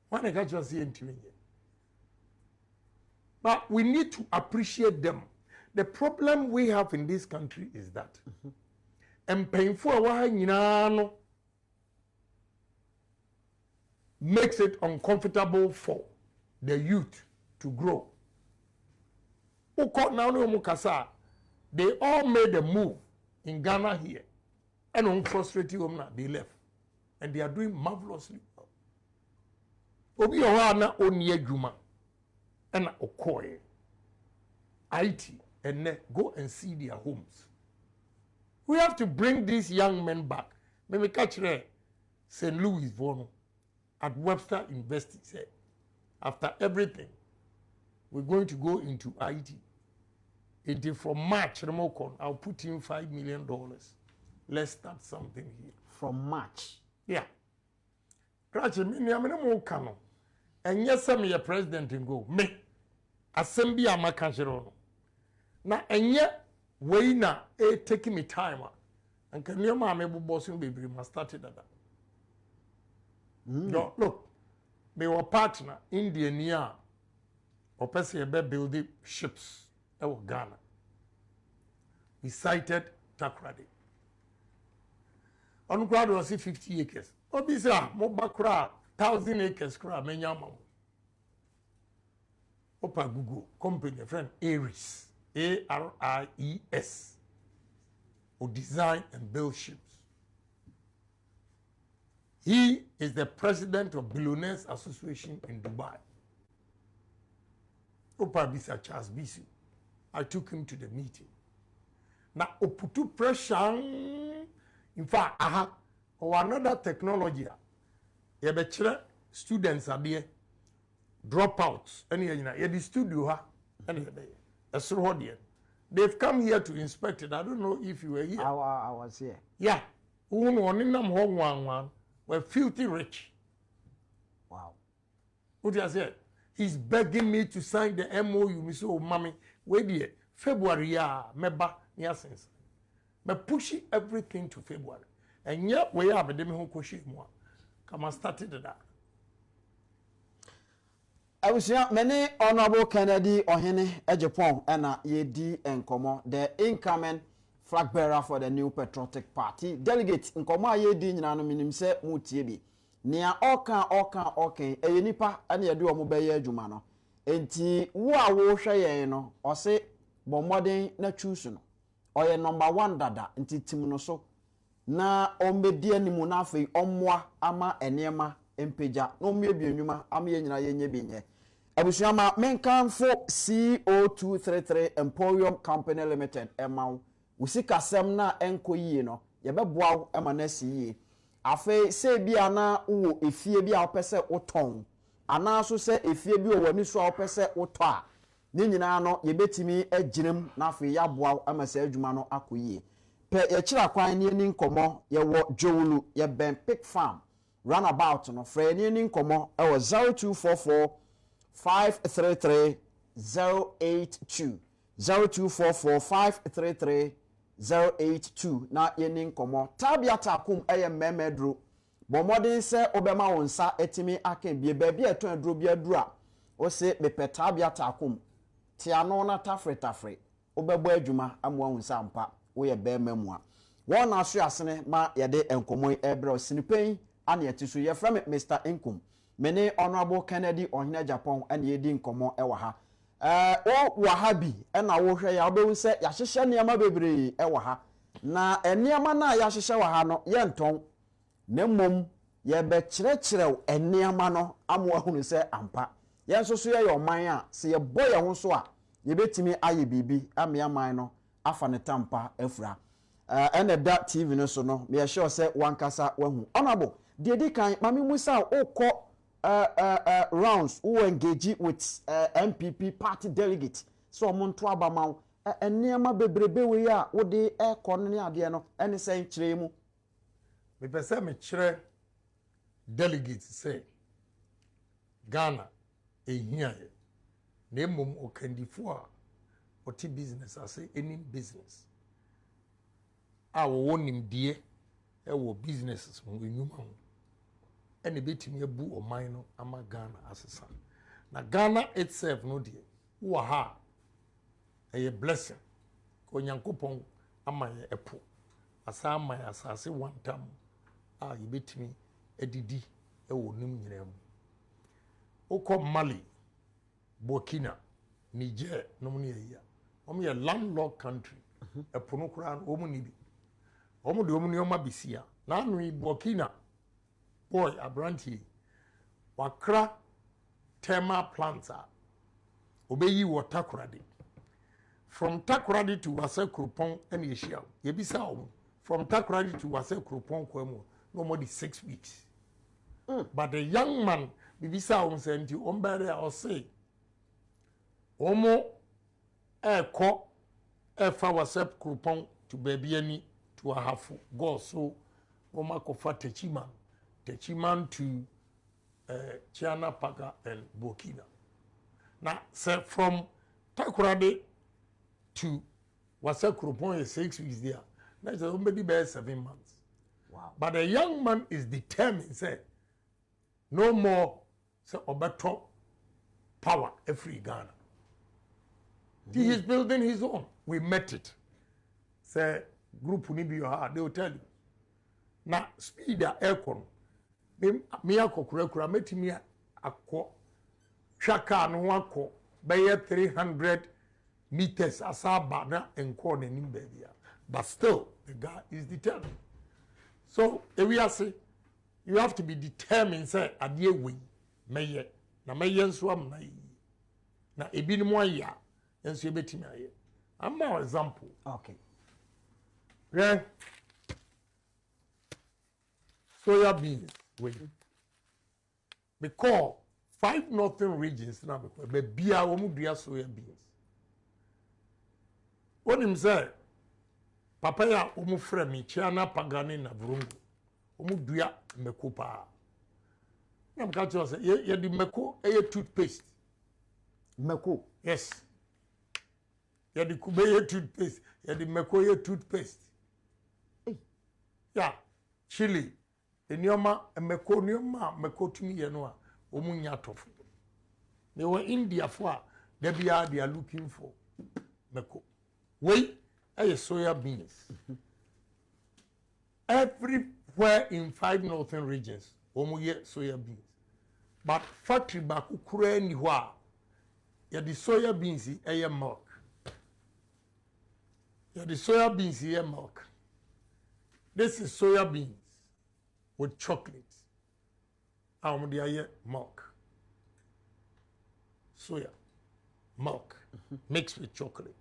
Why not just see into it? But we need to appreciate them. The problem we have in this country is that and painful makes it uncomfortable for the youth to grow. They all made a move in Ghana here. And on frustrated they left. And they are doing marvelously well. Obi Owana Onye Juma and Okoye IT and go and see their homes. We have to bring these young men back. Maybe catch St. Louis Vono at Webster University said, after everything, we're going to go into IT. It is from March, I'll put in $5 million. Let's start something here. From March? Yeah. And yes, I'm your president and go. Me. Assembly, I'm a cancer. na enye we na taking me time and can you ma me boss no bebre ma started that. No, look, me were partner India near or person building ships in Ghana. We cited Takrady. On crowd was 50 acres. Obisa, Moba crowd, 1,000 acres crowd, Menyama. Opa Google, company, friend, Aries, ARIES, who design and build ships. He is the president of Billionaires Association in Dubai. Opa Bisa Charles Bisi. I took him to the meeting. Now, oputu pressure. In fact, or another technology. You have students are there, dropouts. The studio they've come here to inspect it. I don't know if you were here. I was here. Yeah. We're filthy rich. Wow. What I said? He's begging me to sign the MOU. Me so, mommy, wait here. February, meba, sense. Me pushing everything to February. And yet, we have a demi who kushi more. Come on, started that. I was many Honorable Kennedy Ohene Agyapong and Yedi Nkomo, the incoming flag bearer for the New Patriotic Party. Delegate Nkomo Yedi Nyinano minim se mutiebi. Nia okan eyenipa ane yedi omo beye adwuma no. Enti wo a wo hwe ye no, o se bomodin na choose no. Oye number 1 dada nti tim no so. Na ombedi animu na afei ommoa ama enema empeja no mmiebi enwuma ama ye nyina ye nye bi nye. Abusuama menkanfo CO233 Emporium Company Limited emaw usika sem na enko yie no ye beboa ema na siye afi se bia na wo efie bia opese oton ana so se efie bi wani so opese oto a ni nyina no ye betimi agirem na afi ya boa ema se adwuma no akoyie pe ye kira kwan ni nkomo ye wo Jowulu ye Ben Pig Farm runabout no frɛ ni nkomo e wo 0244 533 082 0244 533 082 na yeni nkomo tabia takum eye memedro bomodin se obema wonsa etimi akan bie baabi eton aduro bia aduru a o se bepe tabia takum tiano na tafre obebo adwuma amwa wonsa ampa wo ye bema mu a won na so asene ma yede enkomo ebre osinipen ane etiso ye from Mr. Inkum mene Honorable Kennedy Ohene Agyapong ane yedi nkomo ewa ha o wahabi na wo hwe ya obewu se ya hyehye niam bebre ewa ha na eniam na ya hyehye wa ha no ye nton na mom ye be kyerɛkyerɛw eniam no amwa hunu se ampa ye nso so ye oman a se ye boye ho so a ye betimi aye bibi ameaman no afa ne tampa afura ene da TV no so no me sure se wankasa wahu Honorable dedi kan mami musa okọ rounds who engage with MPP party delegate so monto abama enema bebrebe we ya wo de ekon ne ade no ene sen kire mu me pese me kire delegate say Ghana ehia ye na emom okandifo a oti business ase any business a wo nimdie e wo businesses mo enyuma ho ene betimi abu oman no ama Ghana asesa na Ghana itself no die wo ha a blessing ko Nyankopon ama ye epo asa ama ya asase one time a ye betimi edidi e wo nim nyina mu okọ Mali Burkina Niger no mu ne ya omo ye landlocked country epo no kura no omo ni bi omo de omo ne oma bisia na anu Burkina boy abranti wakra thermal plants obeyi water Takoradi from Takoradi to Wase Krupon and Yeshia yebisa from Takoradi to Wase Krupon kwemo no more than 6 weeks but the young man bibisa senti ombere or say omo eko efa Wase Krupon to baby ani to a half go so oma kofa Techiman to Chiana Paga and Burkina. Now, so from Takoradi to Wasakropon is 6 weeks there. That's somebody bear 7 months. Wow. But a young man is determined, say, no more say Obato power every Ghana. He is building his own. We met it. Say group ni be they will tell you. Now speed the aircon. Me akokura meti me akọ twaka no akọ be 300 meters asaba na enko na nim baby. But still the guy is determined. So if we are say you have to be determined say adie we meye na meye nso am na yi. Na ebi ni mo ya enso ebetimi aye. I'm an example. Okay. Yeah. Soya beans. Wait. Because 5 northern regions now, but beer omudia soya beans. When him say, Papaya omufremi chiana pagani na vrungu. Omudia mekopa. I'm catch you say, ye di meko a toothpaste. Meko. Yes. Ye di kubeye toothpaste. Ye di meko ye toothpaste. Yeah. Chili. Enyoma meko nyoma meko tumi ye no a omunya tofu. They were India for they are looking for meko. Wait, soya beans. Everywhere in 5 northern regions, omuye soya beans. But factory baku kure ni hwa. Ya the soya beans eye milk. Ya the soya beans eye milk. This is soya beans with chocolate. Milk. Soya. Milk. Mixed with chocolate.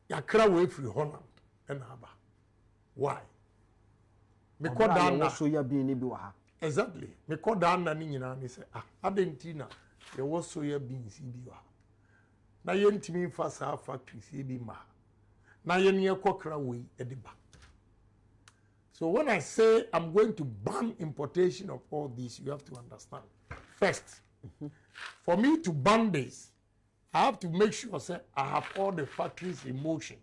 Yakra way free Holland and Haba. Why? Me call down soya bean bi wa. Exactly. Me call down na ni nyina ni say adentina ye wo soya beans bi wa. Na ye ntimi fa sa factories bi ma. Na ye ne kwakra way ediba. So when I say I'm going to ban importation of all this, you have to understand. First, for me to ban this, I have to make sure say, I have all the factories in motion.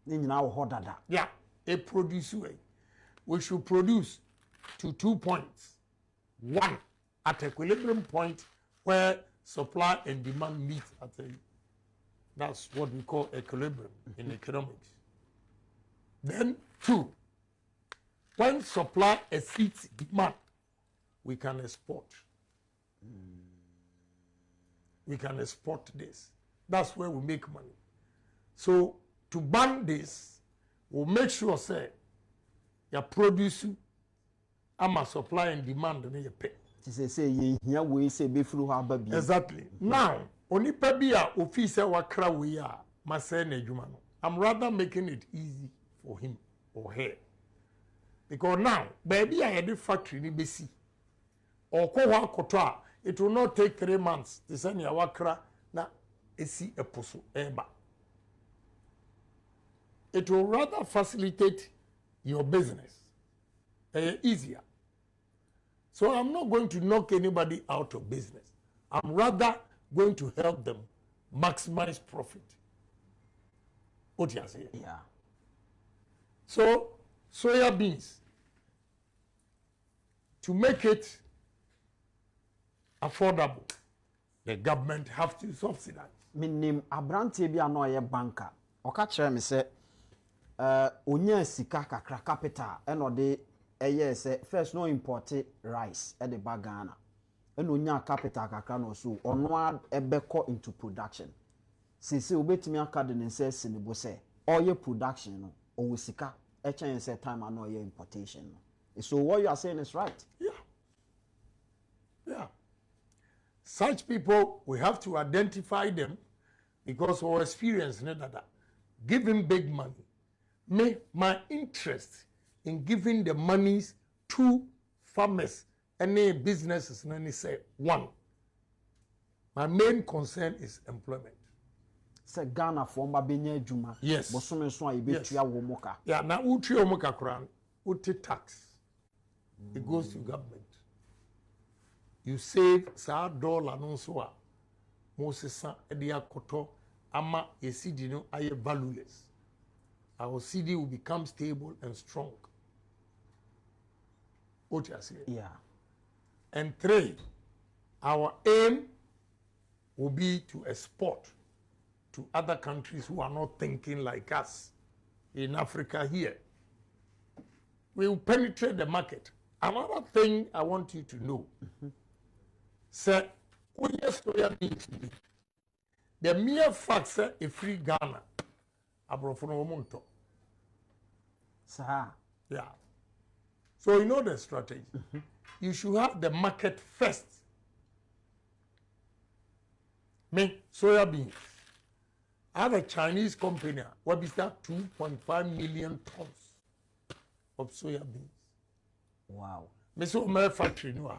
Yeah, a produce way. We should produce to 2 points. One, at equilibrium point where supply and demand meet at that's what we call equilibrium in economics. Then 2, when supply exceeds demand, we can export. We can export this. That's where we make money. So to ban this, we'll make sure say your produce ama supply and demand na you pay. Exactly. Now, onipa bi a office wakra we a mase na adwuma no. I'm rather making it easy for him or her. Because now, baby, I had a factory in BC. Or Kowa, it will not take 3 months to send your wakra na esi eposo eba. It will rather facilitate your business. Easier. So I'm not going to knock anybody out of business. I'm rather going to help them maximize profit. What you say? Yeah. So soya beans, to make it affordable, the government have to subsidize. Me name Abrante bi ano ye banker. Oka kire me se onya sika kakra capital e no de eye se first no import rice e de bagana. E no nya capital kakra no so ono ebeko into production. Sisi obetimi aka de ne se sinibo se oye production no o sika e chen se time ano ye importation no. So what you are saying is right. Yeah. Yeah. Such people, we have to identify them because our experience, that giving big money. My interest in giving the monies to farmers, any businesses, and any say, 1, my main concern is employment. Say Ghana for Mbabenya Juma. Yes. Bosume so a bit ya womoka. Yeah, now uti womoka kran, uti tax. It goes to government. You save $1 no so a Moses Edia Koto ama your CD no are valueless. Our CD will become stable and strong. What you say? Yeah. And 3, our aim will be to export to other countries who are not thinking like us in Africa here. We will penetrate the market. Another thing I want you to know, sir, the mere fact that a free Ghana, Abrofono. Sir. Yeah. So you know the strategy. You should have the market first. Me, soya beans. I have a Chinese company where we start 2.5 million tons of soya beans. Wow. Me so my factory no.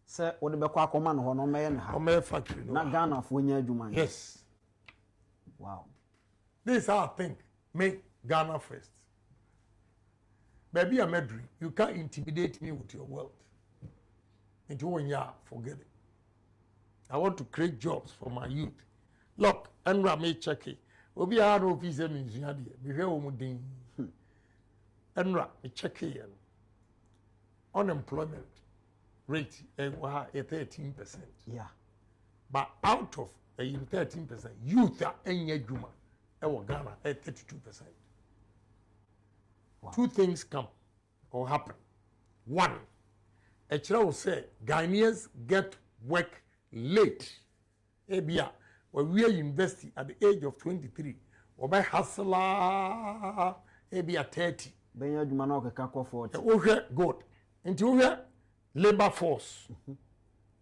Sir, what the Bekwa command ho no me na. My factory no. Na Ghana fo nya adwuma. Yes. Wow. This is how I think. Make Ghana first. Baby, I'm a dream. You can't intimidate me with your wealth. And you when forget it. I want to create jobs for my youth. Look, Enra may check it. Obi a no visa means you had it. Be here Enra, me check it. Unemployment rate is 13%. Yeah. But out of 13%, youth are any Juma, Ghana at 32%. Wow. 2 things come or happen. 1, a child will say Ghanaians get work late. Ebia, when we are university at the age of 23, or by hustler, ebia 30. Benya adwuma na okeka 40. Okay, good. Into here, labor force.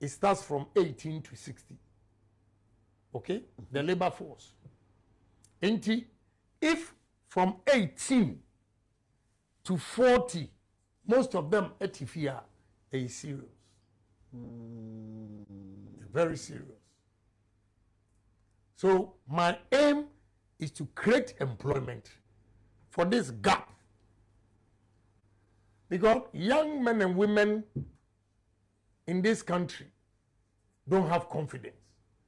It starts from 18 to 60. Okay? The labor force. If from 18 to 40, most of them etifia are serious. Very serious. So my aim is to create employment for this gap. Because young men and women in this country don't have confidence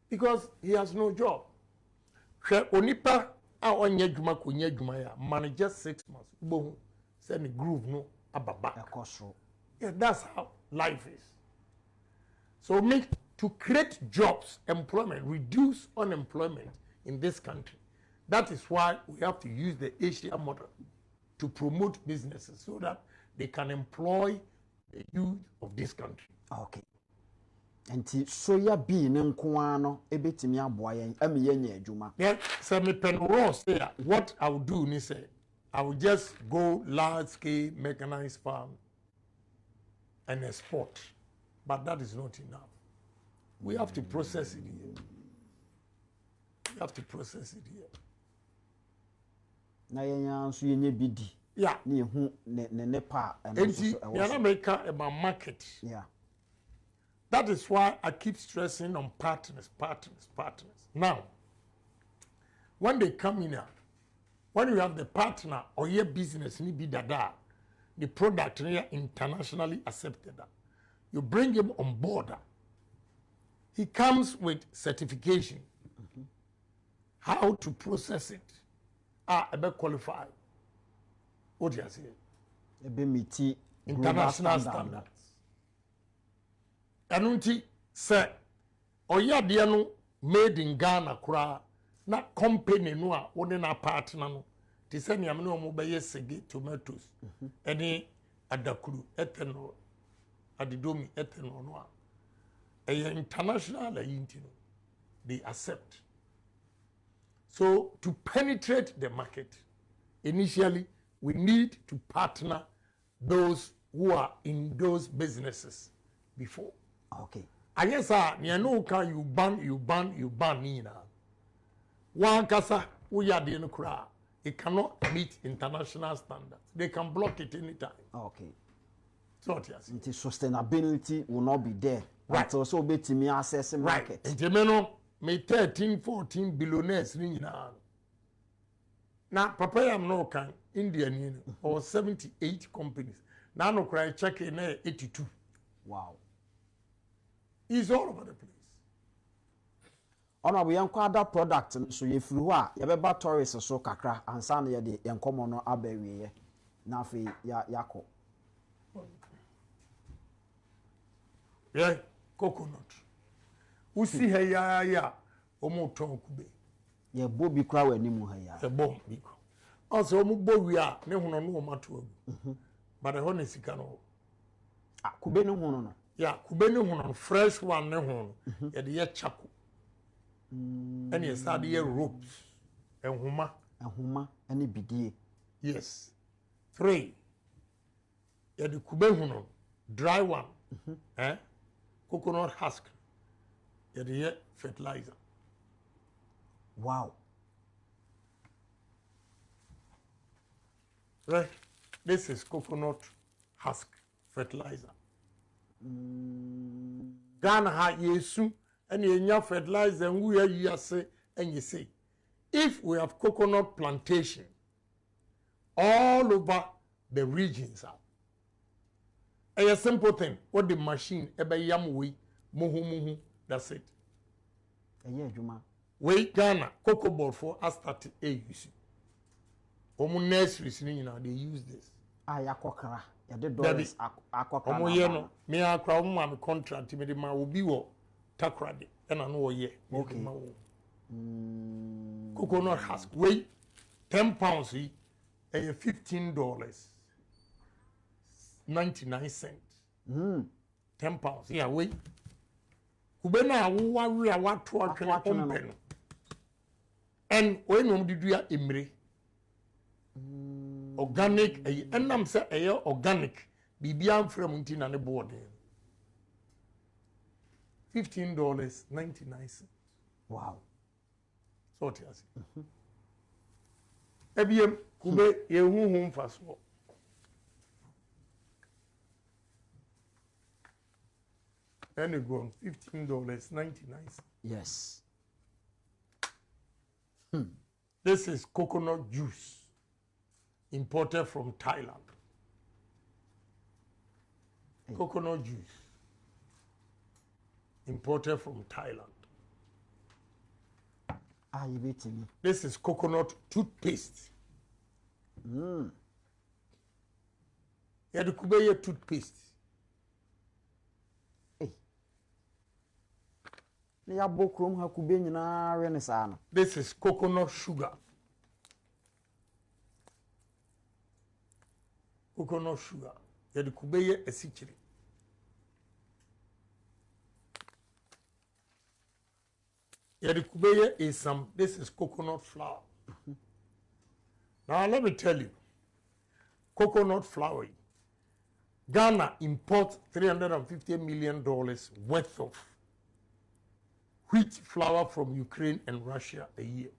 because he has no job. Onipa a onye dwuma ko nye dwuma ya manage just 6 months. Bo say the groove no ababa. Yeah, that's how life is. So make to create jobs, employment, reduce unemployment in this country. That is why we have to use the Asia model to promote businesses so that they can employ the youth of this country. Okay. Enti soya bean nko no ebetimi aboa yen ame yenye adwuma. Yeah, so me pen raw say what I will do ni say I will just go large scale mechanized farm and export. But that is not enough. We have to process it here. We have to process it here. Na yenya nso yenye bidi. Yeah. Ne hu ne pa and also make about market. Yeah. That is why I keep stressing on partners. Now, when they come in here, when you have the partner or your business need be dada, the product internationally accepted. You bring him on board. He comes with certification. How to process it. I be qualified. What do you say? Ebemiti International standards. Anunti say oya de no made in Ghana kura na company no a woni na partner no ti say niam no mo be sege tomatoes eni adakuru eteno adidomi eteno no a international ayinti no they accept. So to penetrate the market, initially we need to partner those who are in those businesses before. Okay. I guess you can you ban nina. One kasa we are the kura. It cannot meet international standards. They can block it anytime. Okay. So yes. The sustainability will not be there. Right. Until so betimi access the market. Right. Njemeno me 13-14 billionaires ni nyina. Na papa yam no kan India ni or 78 companies. Now no cry check in 82. Wow. He's all over the place. ono bo yen kwa other product so ye firi ho a ye beba tourist so kakra ansa na ye de yen komo no abawiye na afi yakọ yeah coconut usi he ya omo ton kube ye bo bi kra wani mu ha ya e bom bi ko also omo bo wi a ne hono no mato agu but the honey sika no kube ne hono no ya kube ne hono fresh one ne hono ye de ye chako ene ye sa de ye ropes ehuma ene bidie yes 3 ye de kube hono dry one coconut husk ye de ye fertilizer. Wow. Right. This is coconut husk fertilizer. Ghana ha yesu and yenya fertilizer and we are yase and you say if we have coconut plantation all over the regions a simple thing what the machine ebe yam we muhu that's it. Juma. We Ghana cocoa board for us started use. Omo nurseries ni nyina they use this. Yakokra. Ya de dollars akokra. Omo ye no me akra omo am contract me de ma obi wo takrade e na no wo ye. Okay. Coconut husk weigh 10 pounds yi e $15 99 cents. 10 pounds. Yeah, weigh. Kubena wa we a wa to atwene kompen. And when you do ya emre organic and I'm say organic bibia from unti na ne board $15.99. Wow. So it is. Ebiem kube ye hu faso. And it go $15.99. Yes. This is coconut juice imported from Thailand. Coconut juice imported from Thailand. You beating me. This is coconut toothpaste. Yeah, the Kubeye toothpaste. This is coconut sugar. Coconut sugar. Yeah, the Kubeye esichiri. Yeah, the Kubeye is some. This is coconut flour. Now let me tell you, coconut flour. Ghana imports $350 million worth of wheat flour from Ukraine and Russia a year.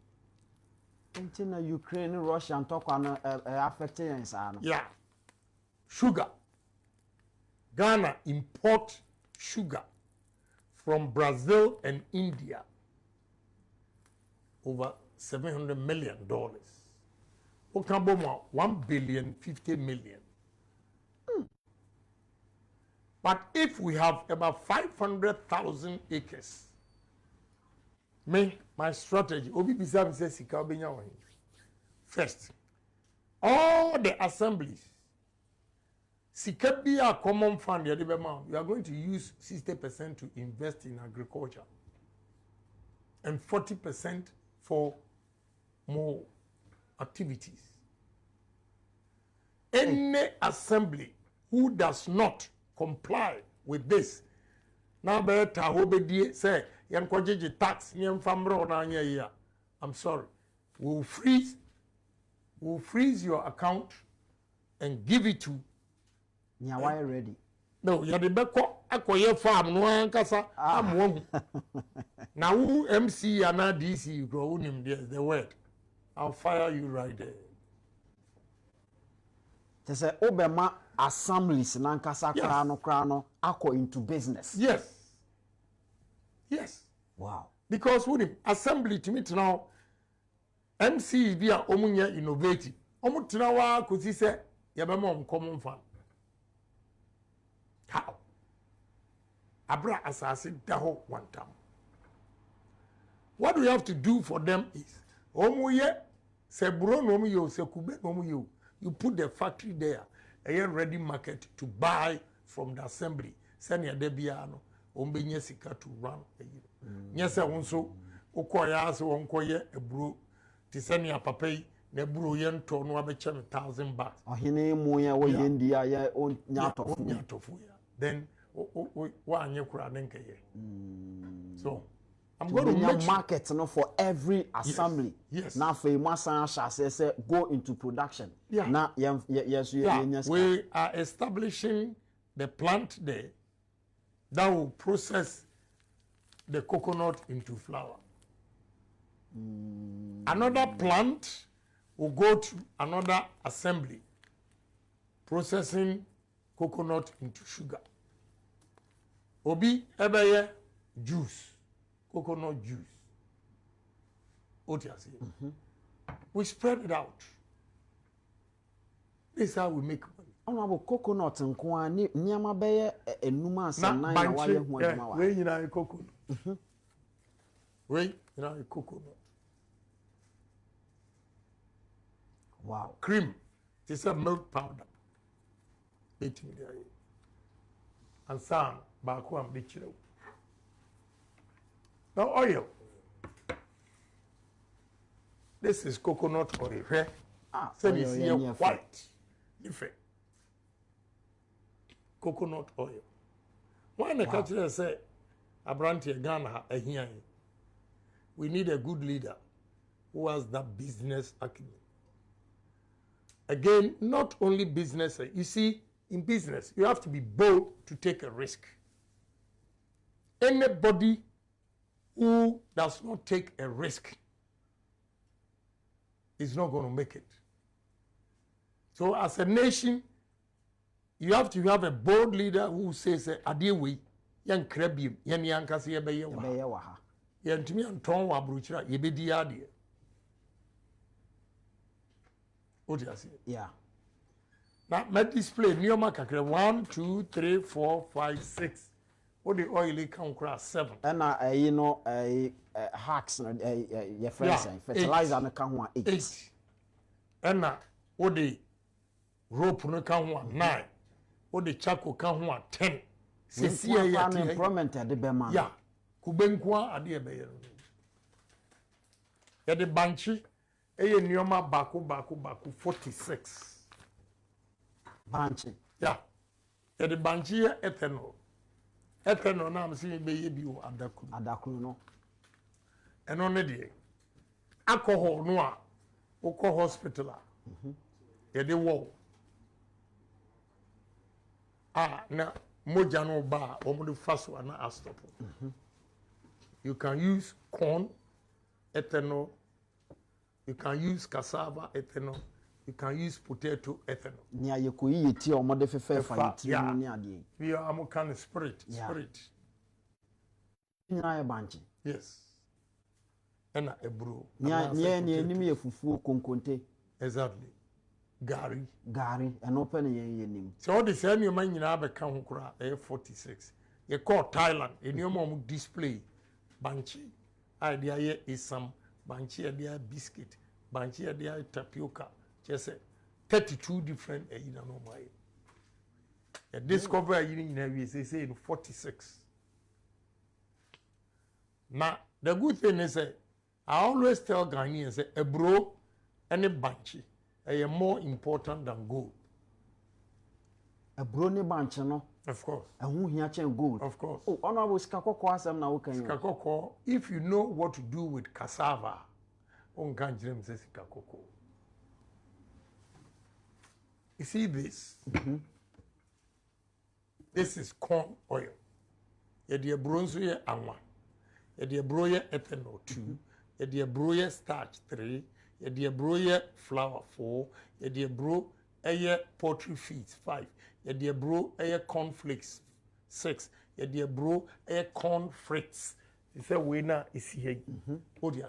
Until Ukraine, Russia, and talk on affecting. Yeah. Sugar. Ghana import sugar from Brazil and India. Over $700 million. Okaboma $1.05 billion. But if we have about 500,000 acres, my strategy, first, all the assemblies, Sikabia common fund, you are going to use 60% to invest in agriculture and 40% for more activities. Any assembly who does not comply with this, now better obedi say yan kwajeje tax nyem famro na anya ya. I'm sorry. We'll freeze your account and give it to Why ready? No, you the beko akoye farm no ankasa amwo. Now who MC and DC you go unim the word. I'll fire you right there. They say Obama assemblies nankasa krano ako into business. Yes. Yes. Wow. Because with assembly to me now, MC be a omunya innovative. Omu tinawa kusi se yabema common fund. How? Abra asasi daho one time. what we have to do for them is, se bro no mu se kube no mu you put the factory there, a ready market to buy from the assembly. Send ya debiano, ombenye sika to run. Yes, I also okoya so onkoye a bro. Tisenia papay ne bro yen to no abeche $1,000. Ohene moya wo yendi ya on nyatofu. Then wa anye kura nenke ye. So I'm going to make market for every assembly. Yes. Now for Masan say go into production. Yeah. Now yes. We are establishing the plant there that will process the coconut into flour. Another plant will go to another assembly processing coconut into sugar. Obi ebeye juice, coconut juice. What you say? We spread it out. This is how we make money. Honorable coconut nko ni niama beye enuma asanan na wale ho aduma wa. We nyina coconut. We nyina coconut. Wow. Cream. This is milk powder. Eating there. And some baako am de chiro. Now oil. This is coconut oil. Say this here white. Different. Coconut oil. Why the country say Abranti Ghana here? We need a good leader who has that business acumen. Again, not only business. You see, in business, you have to be bold to take a risk. Anybody who does not take a risk is not going to make it. So as a nation, you have to have a bold leader who says, Adewe, yan krabim, yan yankasi yebeye waha. Yan tumi anton wa bruchira, yebedi ade. What do you say? Yeah. Now, my display, Nioma Kakre, 1, 2, 3, 4, 5, 6. What the oil come across 7. And you know, hacks, your friends, fertilizer, and come 8. And what the rope no come 9. What the charcoal come 10. See, employment at the Bema. Yeah. Kubenkwa ade be yero. Ya de banchi eye nioma baku 46. Banchi. Yeah. Ya de banchi ya ethanol. Ethanol na am say be ye bi o adakunu. Adakunu no. Eno ne de. Alcohol no a ukọ hospital a. Ya de wo. Na moja no ba o mo de faso na astop. You can use corn ethanol. You can use cassava ethanol. You can use potato ethanol. Nia ye ko yi ti o mo de fefe fa ti no ni ade. We are am kind of spirit. Nia ye banchi. Yes. And a bro. Nia enim ye fufu konkonte. Exactly. Gari and open ye nim. So all the same you man nyina be kan ho kura 46. You call Thailand, and you mom display banchi. Idea here is some banchi idea biscuit, banchi idea tapioca. Just 32 different you know my. A discover you in say in 46. Now the good thing is I always tell Ghanaians say a bro and a banchi are more important than gold. A brony banchi no. Of course. And who here chen gold. Of course. Oh, honorable skakoko asem na wokan. Skakoko, if you know what to do with cassava, on can dream say skakoko. You see this? This is corn oil. Yedi bronzo ye anwa. Yedi broye ethanol 2. Yedi broye starch 3. Yedi broye flour 4. Yedi bro eye poultry feed 5. Yedi bro eye cornflakes 6. Yedi bro eye corn frites. You say we na is here. What do you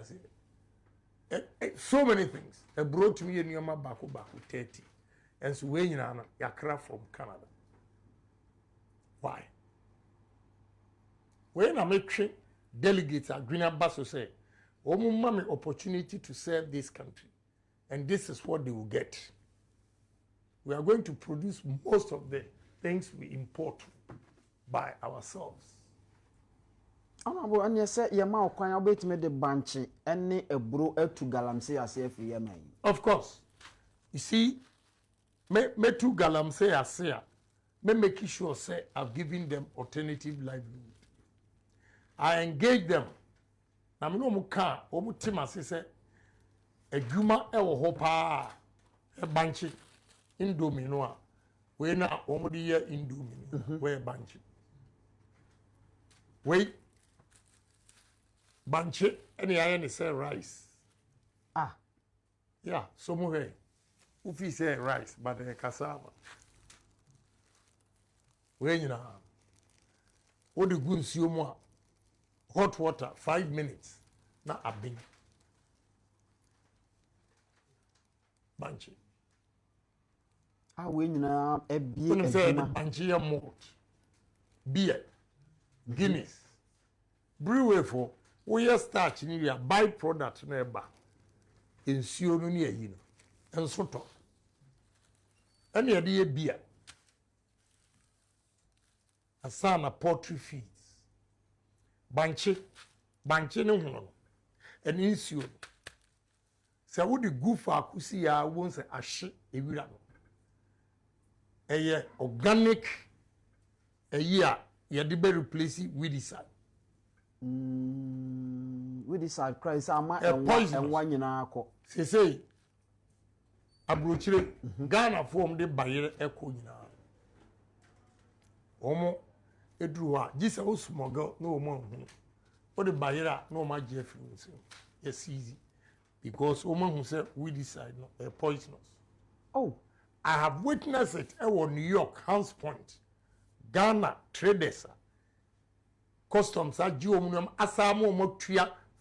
say? So many things. A bro to me nyoma baku 30. And so we na yakra from Canada. Why? When I make delegates at Green Ambassador say, Mommy opportunity to serve this country. And this is what they will get. We are going to produce most of the things we import by ourselves. Honorable, and yes, your mouth can obey me the banchi any a bro to galamsey as if we are. Of course. You see, me to galamsey as here, me making sure say I've given them alternative livelihood. I engage them. Na me no mu ka o mu team asese adwuma e wo ho pa e banchi indomie no a we na o mu de ye indomie we banchi we banchi ene ya ne say rice yeah so mu he ufi say rice but cassava we nyina o de gu nsuo mu a hot water 5 minutes na abin banchi We nyina ebie when say the banchi malt beer Guinness brewery for we starch ni ya by product na eba nsuo no ni ayi no enso to ene ye de beer asana poultry feeds banchi ne hono ene nsuo se wo de gu fa akusi ya won se ahye ewira no eye organic eyi a ye de be replace weedicide weedicide Christ ama enwa nyina akọ sesei abrochire Ghana form de bayere eko nyina omo eduru a gisa osmogo na omo hu o de bayere na omo age afiri yes easy because omo hu say weedicide no poisonous. Oh, I have witnessed it in New York, Hans Point, Ghana traders, customs, asamo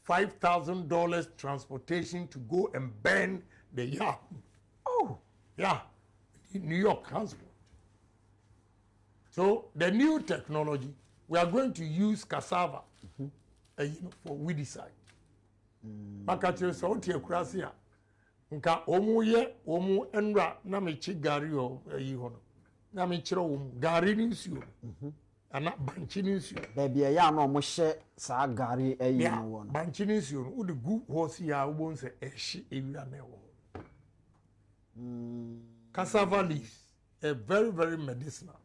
$5,000 transportation to go and burn the yam. Oh, yeah, New York, Hans Point. So the new technology, we are going to use cassava, for weedicide. Makatire so tie kurase nka omu enra na mechi gari o yi ho no na me kire gari ni nsuo ana banchi ni nsuo baby ya na omo hye sa gari ayi no wo no banchi ni nsuo no udi gu ho si ya wo nse ehye ewira na wo cassava leaves are very very medicinal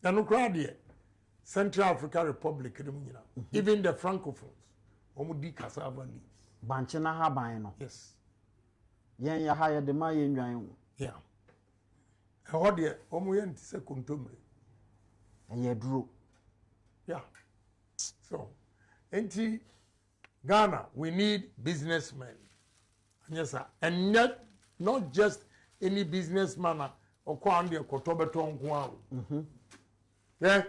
and crowd Central African Republic even the francophones omu di cassava leaves banchi na ha ban no yes yen ya ha ye de ma ye nwan wo yeah how de omu ye ntise kontomre ye duro yeah so enti Ghana we need businessmen and yes sir and not just any businessman or kwa ndi ekotobeto nko a yeah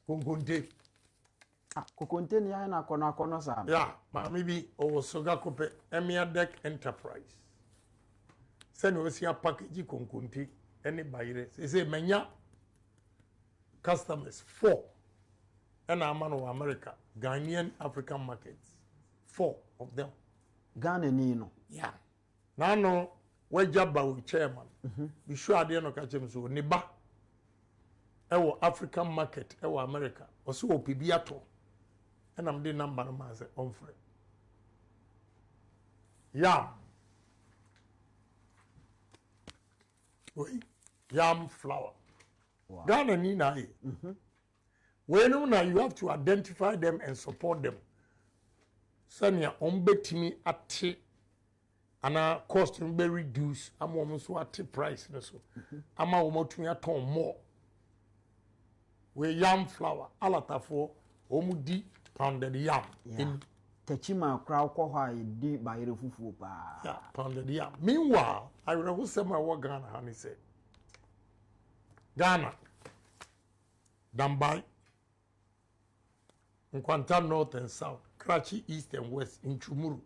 konkonte kokonte ni ya na kono sa yeah ma maybe o soga kope Emia Deck Enterprise send we see a package konkonte any bayire say menya customers 4 and amount of America Ghanaian African markets 4 of them Ghana ni no yeah now no we jabba with chairman be sure dey no ka chem so ni ba ewo African market ewo America oso opibi ato and I'm the number man say on free yam flour wow. Ghana ni na e when now you have to identify them and support them sanya ombetimi ate ana cost be reduce ama omo so ate price no so ama omo tumi aton more we yam flour alatafo omu di pounded yam in techima kra ko ha di bayere fufuo pa yeah pounded yam meanwhile I will say my work Ghana honey said Ghana Dambai Nkwanta North and South Karachi East and West in Chumuru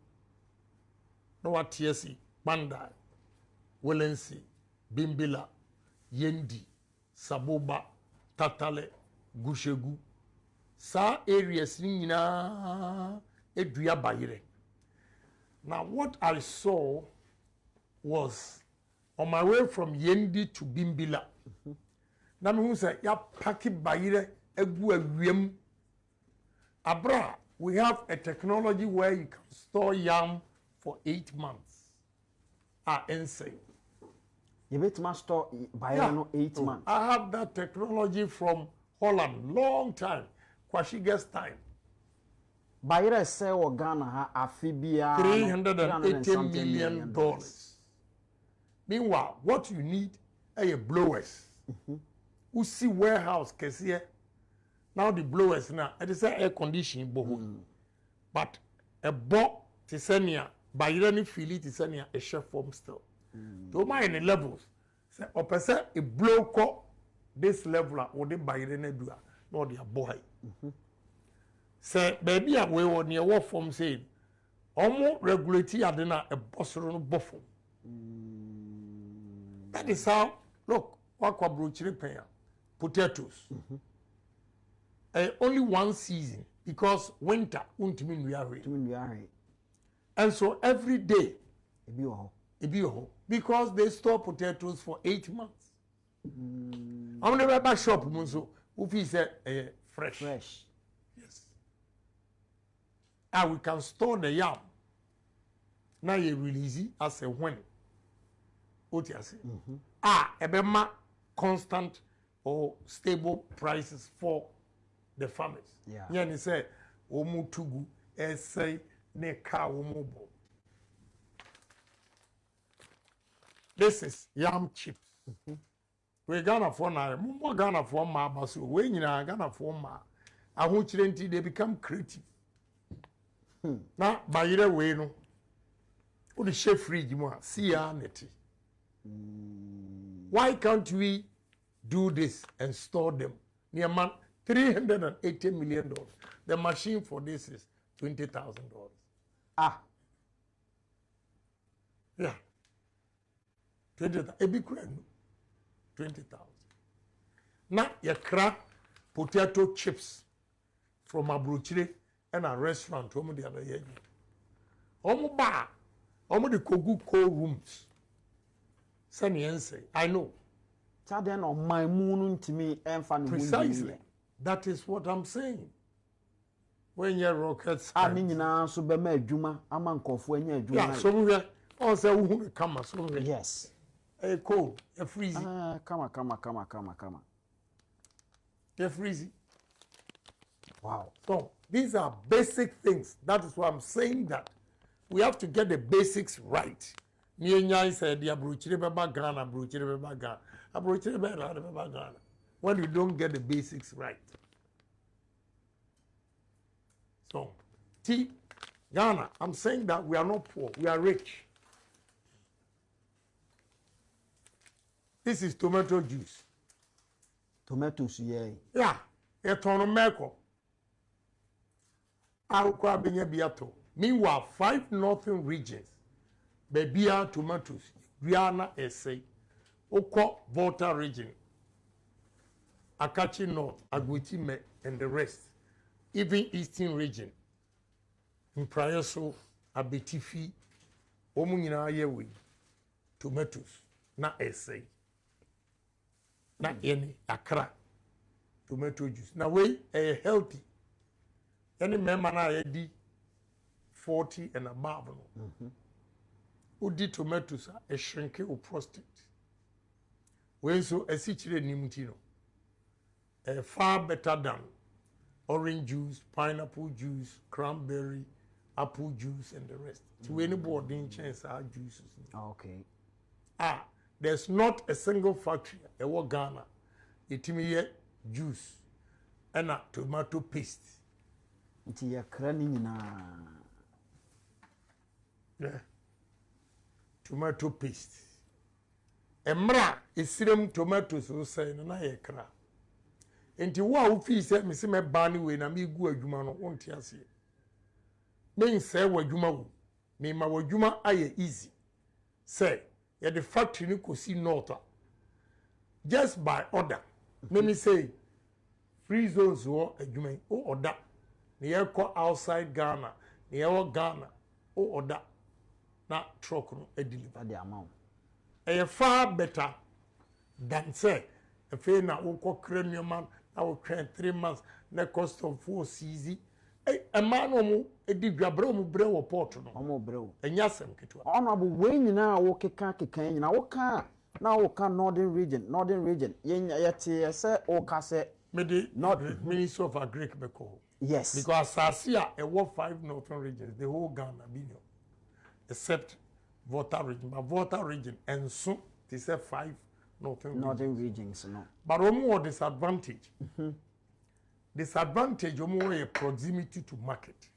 no what TSC Bandai Wellensi Bimbila Yendi Saboba Tatale Gushegu sa areas ni nyina edua bayire. Now what I saw was on my way from Yendi to Bimbila. Na me hu say ya pack bayire egu awiem. Abra, we have a technology where you can store yam for 8 months. Insane. You bet store bayire no 8 months. I have that technology from Holland, long time. Kwashiga's time. Bayire say o Ghana ha afibia $380 million. Meanwhile, what you need are blowers. Who see warehouse kesiye. Now the blowers now, it is air conditioning boho. But a bo tisenia, bayire ni fili tisenia a chef form still. To my any levels. Say opese a blow ko this level or the bayire ne dua no the boy. Say baby a we on your work form saying omo regulate adena a bossoro no bofo. That is how look what brochire pay potatoes. Only one season because winter won't mean we are ready. And so every day because they store potatoes for 8 months. I'm never buy shop so if he said fresh. Yes. And we can store the yam. Now you release it as a when. What you say? Ebema constant or stable prices for the farmers. Yeah. And he said, Omu tugu essay ne ka omubo. This is yam chips. We Ghana for now. Mumbo Ghana for ma basu. We nyina Ghana for ma. Ahunchirenti they become creative. Now bayire we no. O the chef fridge mo see ya neti. Why can't we do this and store them? Near man $380 million. The machine for this is $20,000. Yeah. 20,000. A big crane. 20,000. Now you crack potato chips from a brochire and a restaurant. Omo the other year. Omo bar. Omo the kogu cold rooms. I know. Precisely. That is what I'm saying. When your rockets yeah, somewhere also who come somewhere. Yes. A cold, a freezing. Come. A freezing. Wow. So these are basic things. That is why I'm saying that we have to get the basics right. Nienya said, "The abrochire baba Ghana, abrochire baba Ghana, abrochire baba Ghana." When you don't get the basics right. So, Ghana, I'm saying that we are not poor, we are rich. This is tomato juice. Tomatoes, yeah. Yeah, a ton of meko. Meanwhile, 5 northern regions, Bebia tomatoes, Rihanna essay, Oko Volta region, Akachi North, Agwitime, and the rest, even Eastern region, Mprayoso, Abetifi, Omunina Yewi, tomatoes, na essay, na any Accra, tomato juice. Now, we are healthy. Any member na 40 and above. Who did tomatoes a shrink or prostate? When so a situation nimutino. Far better than orange juice, pineapple juice, cranberry, apple juice, and the rest. To anybody in chance our juices. Okay. There's not a single factory in Ghana. It me juice and a tomato paste. It's a cranny. Yeah. Tomato paste. Emra isirim tomatoes so say na ye kra. Enti wo a wo fi se me se me ba ni we na me gu adwuma no wonte ase. Me nse wa adwuma wo. Me ma wa adwuma aye easy. Say ye the factory ni kosi north. Just by order. Me say free zones wo adwuma o order. Ne ye ko outside Ghana. ne yawo Ghana o order na truck no e deliver the amount far better than say if na wo kokre nneoma na wo twen 3 months na cost of 4 cz a man omo edi dwabra omo bre wo port no omo bre wo enya sem ketwa honorable we nyina wo keka nyina wo ka na wo ka northern region yete say o ka say not Ministry of Agric beko yes because Sasia e 5 northern regions the whole Ghana binyo except Volta region but Volta region and so they say 5 northern regions no but omo disadvantage disadvantage omo a proximity to market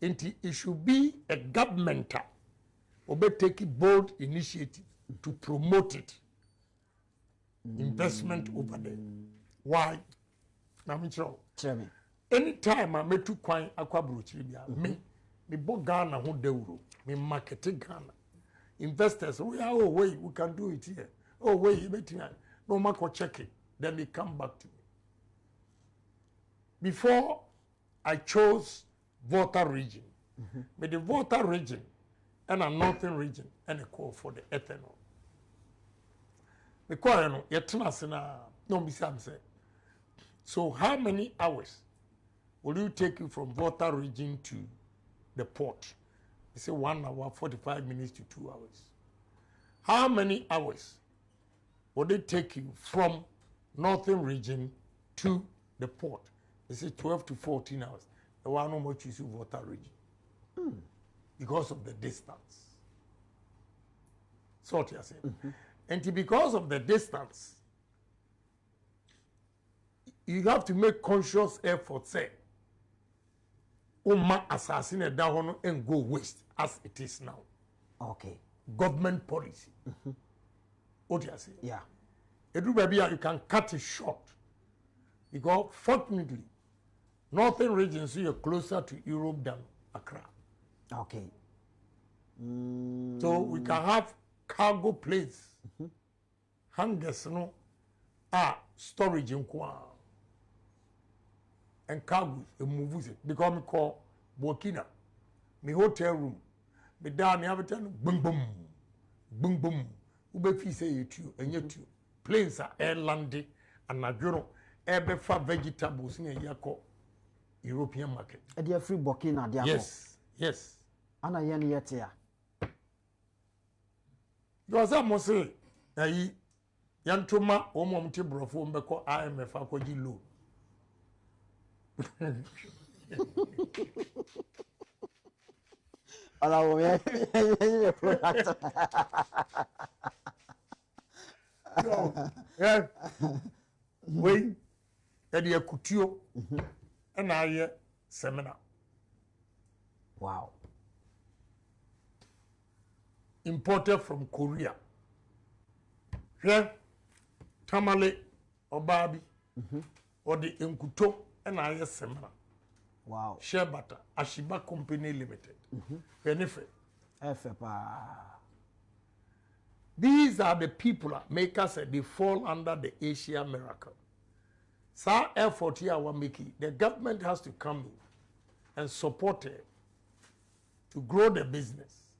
it should be a governmental obe take bold initiative to promote it investment over there why na me tell me anytime I metu kwan akwa brochiri bia me bo Ghana ho dawuro me market Ghana investors we can do it here you better no market check it then they come back to me before I chose Volta region but the Volta region and a northern region and a call for the ethanol because no yetna no be say so how many hours will you take you from Volta region to the port? They say 1 hour 45 minutes to 2 hours. How many hours will it take you from northern region to the port? They say 12 to 14 hours. The one no more choose Volta region because of the distance. So what you are saying. And because of the distance, you have to make conscious effort, say, Oma assassin a down and go waste as it is now. Okay. Government policy. What do you say? Yeah. You can cut it short. Because fortunately, northern regions are closer to Europe than Accra. Okay. So we can have cargo planes. Hangers no storage in Kwa. And cargo move it because me call Burkina me hotel room me down every time boom boom ube fi say you and you planes are air landing and adworo ebe fa vegetables na yako European market e dey free Burkina dey yes ana yen yet ya because am say ayi yantoma omom ti brofo mbeko IMF akoji loan Hello, yeah, product. Yeah, we at the Kutio and I seminar. Wow. Imported from Korea. Yeah, Tamale or Barbie or the Nkuto and I seminar. Wow. Share butter, Ashiba Company Limited. Benefit. These are the people that make us they fall under the Asia miracle. So effort here we're making. The government has to come in and support it to grow the business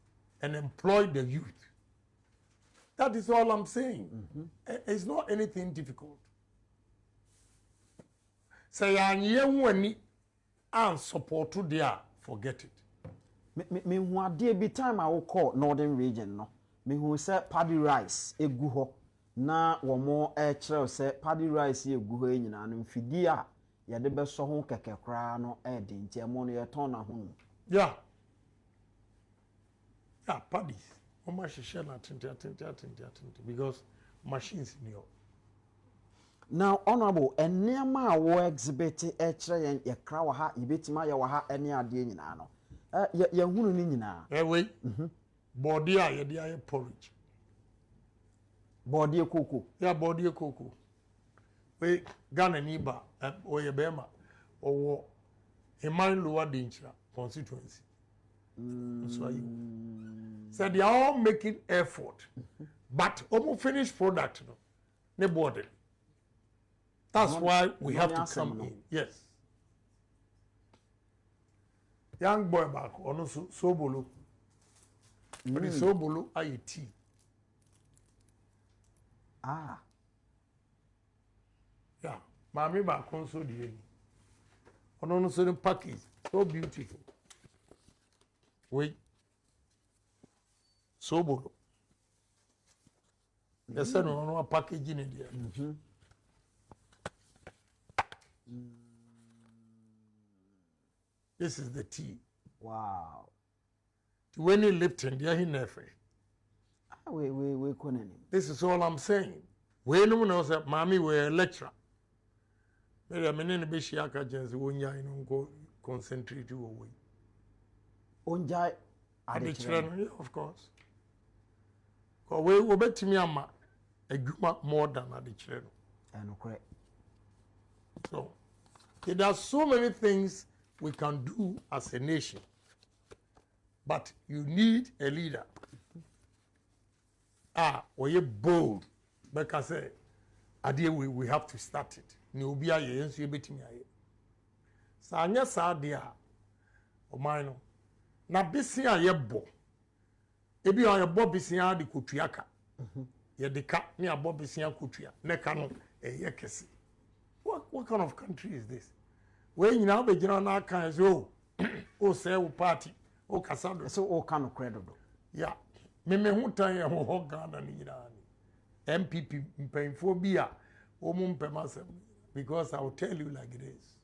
and employ the youth. That is all I'm saying. It's not anything difficult. Say and support to there, forget it. Me who ade bi time I will call northern region no. Me who say paddy rice egu ho na wo mo e kire say paddy rice egu ho nyina no mfidi a ye de be so ho keke kra no e de nti emo no ye ton na ho. Yeah, paddy. Oma share na tinti because machines in here. Now, honorable, and near my war exhibit a train, a crow ha, you bit my yaha, any idea in ano. Ya wooden in now. Wait, body, I had porridge. Body cocoa. Yeah, body cocoa. Wait, Ghana Niba, or Yabema, or a mine lower danger constituency. So you said they are all making effort, but almost finished product, no, they bought it. That's why we have to come in. Yes. young boy back ono sobolo but the sobolo aye tea yeah mami back nso de ni ono no so the package so beautiful wait sobolo yes no no package in there this is the tea. Wow. When you Lipton, they are in nefe. We couldn't. This is all I'm saying. We no one knows that mommy were a lecturer. Maybe I mean in the Bishiaka Jens, when you go concentrate you away. Onjai at the children, of course. Because we will bet me a more than at the children. And correct. So there are so many things we can do as a nation, but you need a leader. Or you bold, because idea we have to start it. Nobia ye so yebetimi aye. Sa anya sa de a o man no na bisi a ye bo. Ebi o ye bo bisi a de kotuaka. Ye de ka ne abo bisi a kotua. Ne ka no ye kese. What kind of country is this? When you now be general na kan so o say wo party o kasado so o kan credible. Yeah. Me hu tan ye ho Ghana ni nyina ni. MPP mpemfo bi a o mu mpemasem because I will tell you like it is.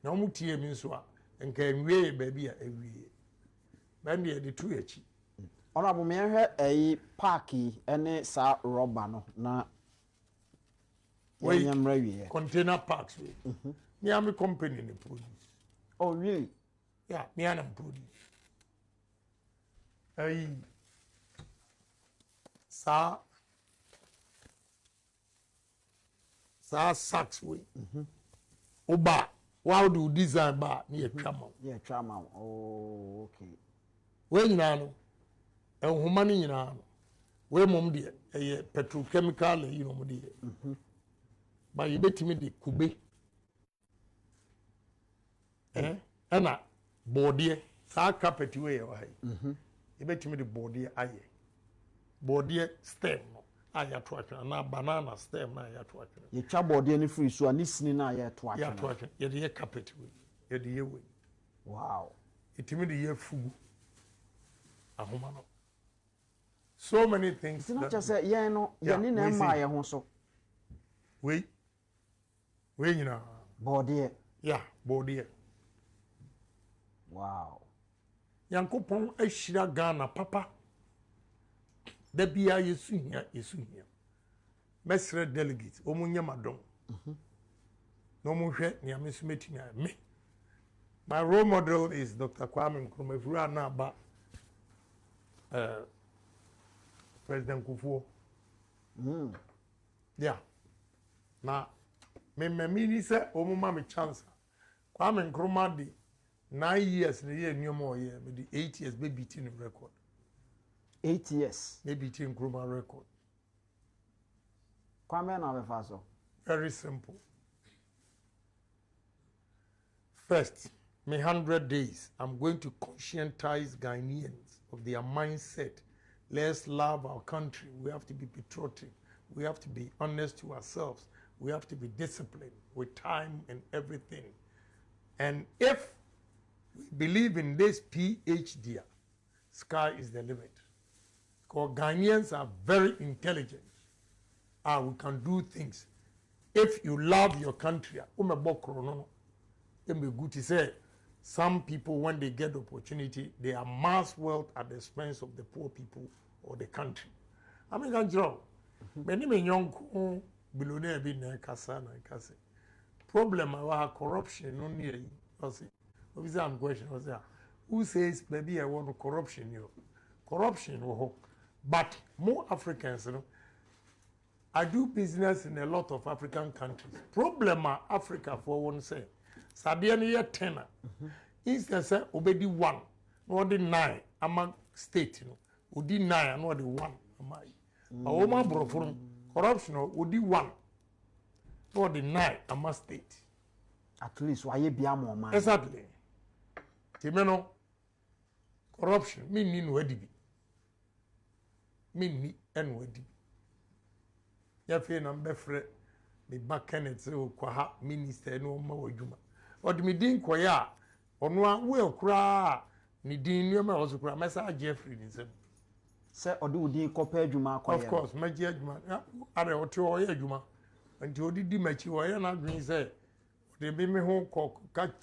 Na mu tie mi so a nka enwe baby a ewie. Ben de the two echi. Honorable me hwe parky ene sa rubber no na container parks. Me am a company in the produce. Oh, really? Yeah, me am produce. Sa sacks way. Oba, how do you design bar near Trammel? Yeah, Trammel. Oh, okay. When you know, and humani you know, where mom dear, a petrochemical, you know, dear. But you bet me the kube. Anna, body, sa carpet way away. You bet me the body, aye. Body stem, I at watching, and banana stem, I at watching. You chop body any free, so I listening, I at watching. Yeah, watching, you're the carpet way, you're the way. Wow. It me the year food. A humano. So many things. It's not just a yeah, no, yeah, my so. Wait, you know. Body. Yeah, body. Wow. Yankopon eshira Ghana papa. Da bia yesu hia. Mesre delegate omunya madom. No mu hwe ne amesu metimi me. My role model is Dr. Kwame Nkrumah Efura na ba President Kufuor. Yeah. Na me ni say omuma me chance. Kwame Nkrumah di 9 years na year new more year me di 8 years be beating record. 8 years. Be beating Nkrumah record. Kwame na be faso. Very simple. First, me 100 days, I'm going to conscientize Ghanaians of their mindset. Let's love our country. We have to be patriotic. We have to be honest to ourselves. We have to be disciplined with time and everything. And if we believe in this PhD, sky is the limit. Because Ghanaians are very intelligent. We can do things. If you love your country, good to say, some people, when they get the opportunity, they amass wealth at the expense of the poor people or the country. I mean, that's wrong. Many young billionaire be na kasa. Problem our corruption no near. Obviously, I'm questioning. Who says maybe I want corruption? Corruption, but more Africans, you know. I do business in a lot of African countries. Problem Africa for one say. Sadia ni 10. Instead say obedi 1, no the 9 among state, you know. Odi 9 no the 1 among. But woman brofo corruption odi 1. No the 9 among state. At least why you be more man. Exactly. Timeno corruption minni no adibi. Minni enu adibi. Ya fe na mbefre me bakenet se okwa minister no ma wadwuma. Odimi din koya ono a we kura ni din nneoma ozo kura mesa Jeffrey ni nsem. Se odi udi kopa adwuma akoye. Of course, maji adwuma. Are ote oye adwuma. Nti odidi machi oye na adwin se de be me ho ko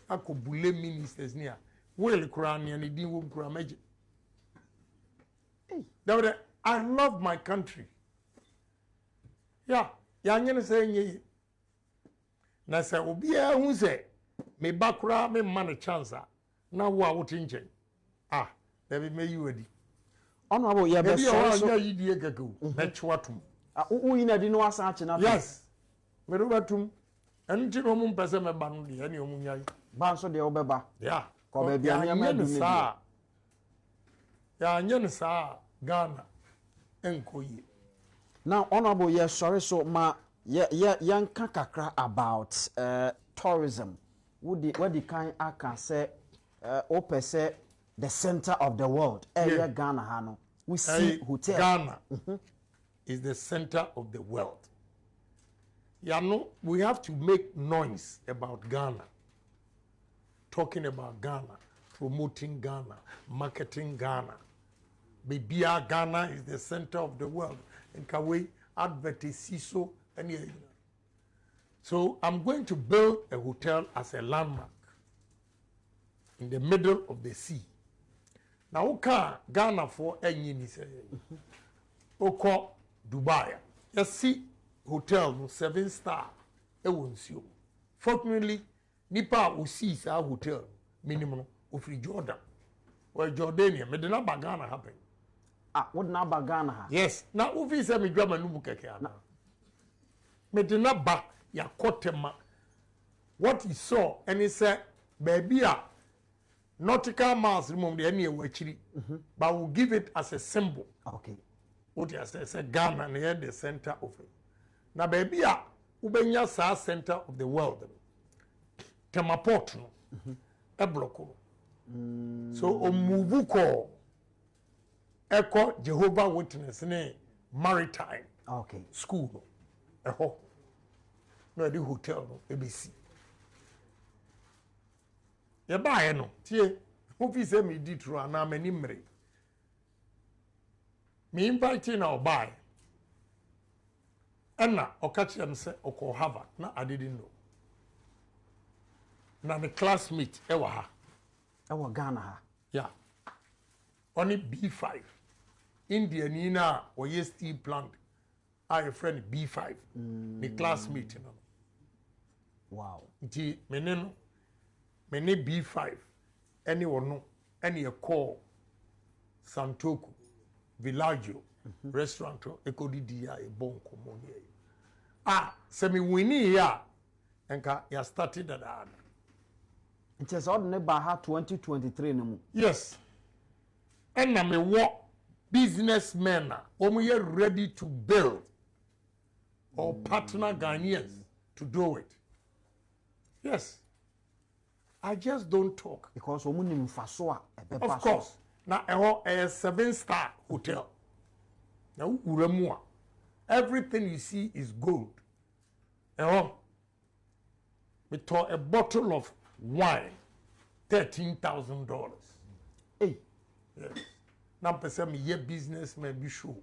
akobule ministers ni a will kura ni din wo kura maji. Hey, I love my country. Yeah, ya nyene se nye. Na se obi a hu se me bakura me man chance na wo a wote nchen. Ah, there be me you adi. Honorable ya be so ya yidie gagu na chwatum. Uyi na di no asa ache na. Yes. Me ro batum. Enti no mu mpese me ba no de ene omu nyai. Ba so de obeba. Yeah. Ko be bia nya ma du ni. Ya nya ne sa Ghana enkoyi. Now honorable yes sorry so ma yan kakra about tourism. What the kind aka say opese the center of the world. Area Ghana hano. We see hotel. Ghana is the center of the world. Yeah, no, we have to make noise about Ghana. Talking about Ghana, promoting Ghana, marketing Ghana. Bibia Ghana is the center of the world. And can we advertise so any? So I'm going to build a hotel as a landmark in the middle of the sea. Now, okay, Ghana for any ni say. Oko Dubai. You see hotel no 7-star. E won't. Fortunately, nipa we see our hotel minimum of Jordan. Well, Jordania, me dena Ghana happen. Ah, what na Ghana ha? Yes. Now, ufi say me drama numu keke ana. Me dena ba ya kotema. What he saw and he said, baby, nautical miles remove the any wachiri, but we'll give it as a symbol. Okay. What you say Ghana near the center of it. Now, baby, ubenya sa center of the world. Temaport no, e bloko. So omuvuko, eko Jehovah Witness ne maritime. Okay. School no, eho. No the hotel no, ABC. Ye ba no tie ofi se me di tru ana mani mre me invite na obai ana okachi am say oko Harvard na I didn't know na the classmate e wa ha e wa Ghana ha yeah only B5 India ni na oye steel plant a friend B5 the classmate no wow nti meneno many B5 anyone no any a call Santoku Villaggio restaurant ekodi dia e bon komo here semi winnie ya enka ya started that it is odd ne ba ha 2023 no mu yes and na me wo businessmen are ready to build or partner Ghanaians to do it yes. I just don't talk. Because of course. Now, a 7-star hotel. Now, Uramua. Everything you see is gold. We took a bottle of wine, $13,000. Hey. Yes. Now, person me ye businessman be sure.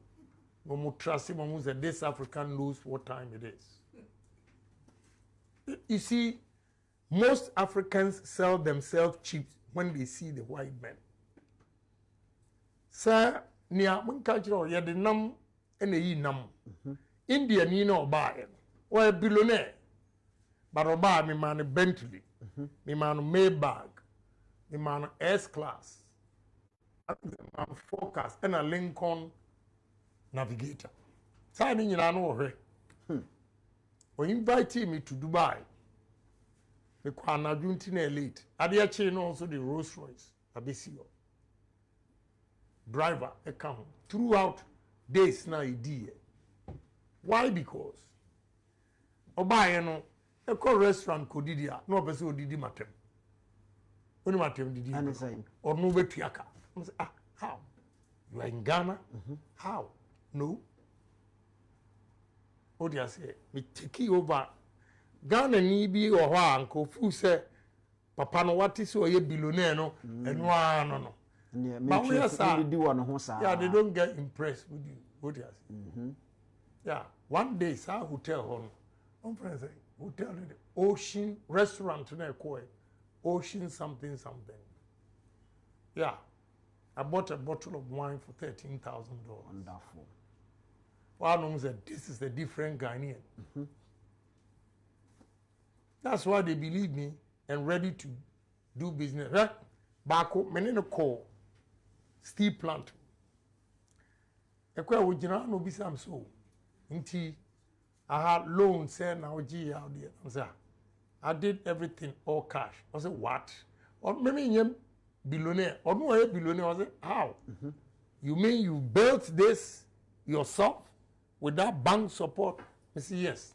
No more trust him. This African knows what time it is. You see. Most Africans sell themselves cheap when they see the white men. Sir, near one culture, you had the num and a num. India, ni no buy or a billionaire. But I buy me man a Bentley, me man a Maybach, me man a S-Class, a Focus, and a Lincoln Navigator. Signing in an over. Or invite me to Dubai. The Kwana Juntina elite. Adia chain also the Rolls Royce. Abesio. Driver account. Throughout days na idea. Why? Because Obayano, a call restaurant Kodidia, no person did matem. When you did And say, or no way to Yaka. How? You are in Ghana? How? No. What do you say? Me take you over. Ghana ni bi or uncle fu say, Papa no what is ye billionaire no and one no. But we are do one yeah, they don't get impressed with you. What do you say? Yeah, one day, sir, hotel on friends say, hotel Ocean restaurant to call it Ocean something. Yeah, I bought a bottle of wine for $13,000. Wonderful. One of them said, this is a different Ghanaian. That's why they believe me and ready to do business. Right? Back up, many no call steel plant. Ekwa wojina no bisam so. Nti I had loans say na oji out there. I said, I did everything all cash. I said, what? Or maybe him billionaire. Or no a billionaire. I said, how? You mean you built this yourself without bank support? I said, yes.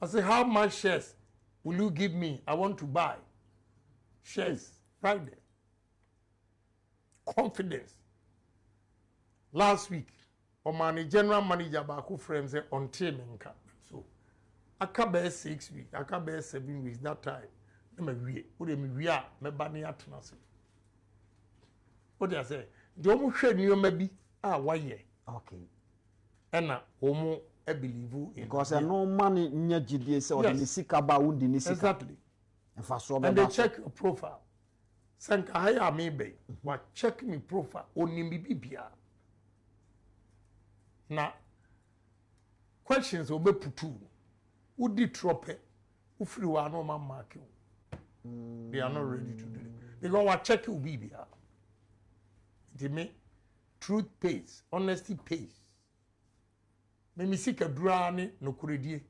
I said, how much shares will you give me? I want to buy shares right there. Confidence. Last week, my general manager Baku friend said on team. So I can't bear 6 weeks, I can't bear 7 weeks that time. I'm a we are my banny at Nasi. What do I say? The almost shade you maybe 1 year. Okay. And now homo I believe in because no money near GDS or the Sikaba would in exactly. And they check your profile. Sanka haya maybe what check me profile only me bibia. Now questions will be put to would the trope if you are no man mark you. They are not ready to do it. Because what check you bibia. They make truth pays, honesty pays. Me mi sika durani no kuredie.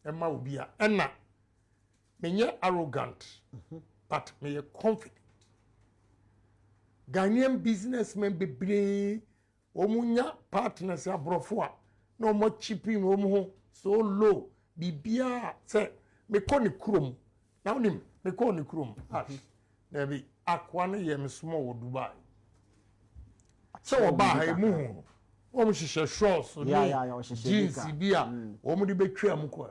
Emma ubia. Enna me arrogant, but me confident. Ghanaian businessmen bebre omunya partners abrofo a no mo chipping omu so low bibia say me ko ne krom na onim me ko ne krom na bi akwa ne yem small wo Dubai so oba ha mu omu hihye shorts jeans bia omu de betwa mu ko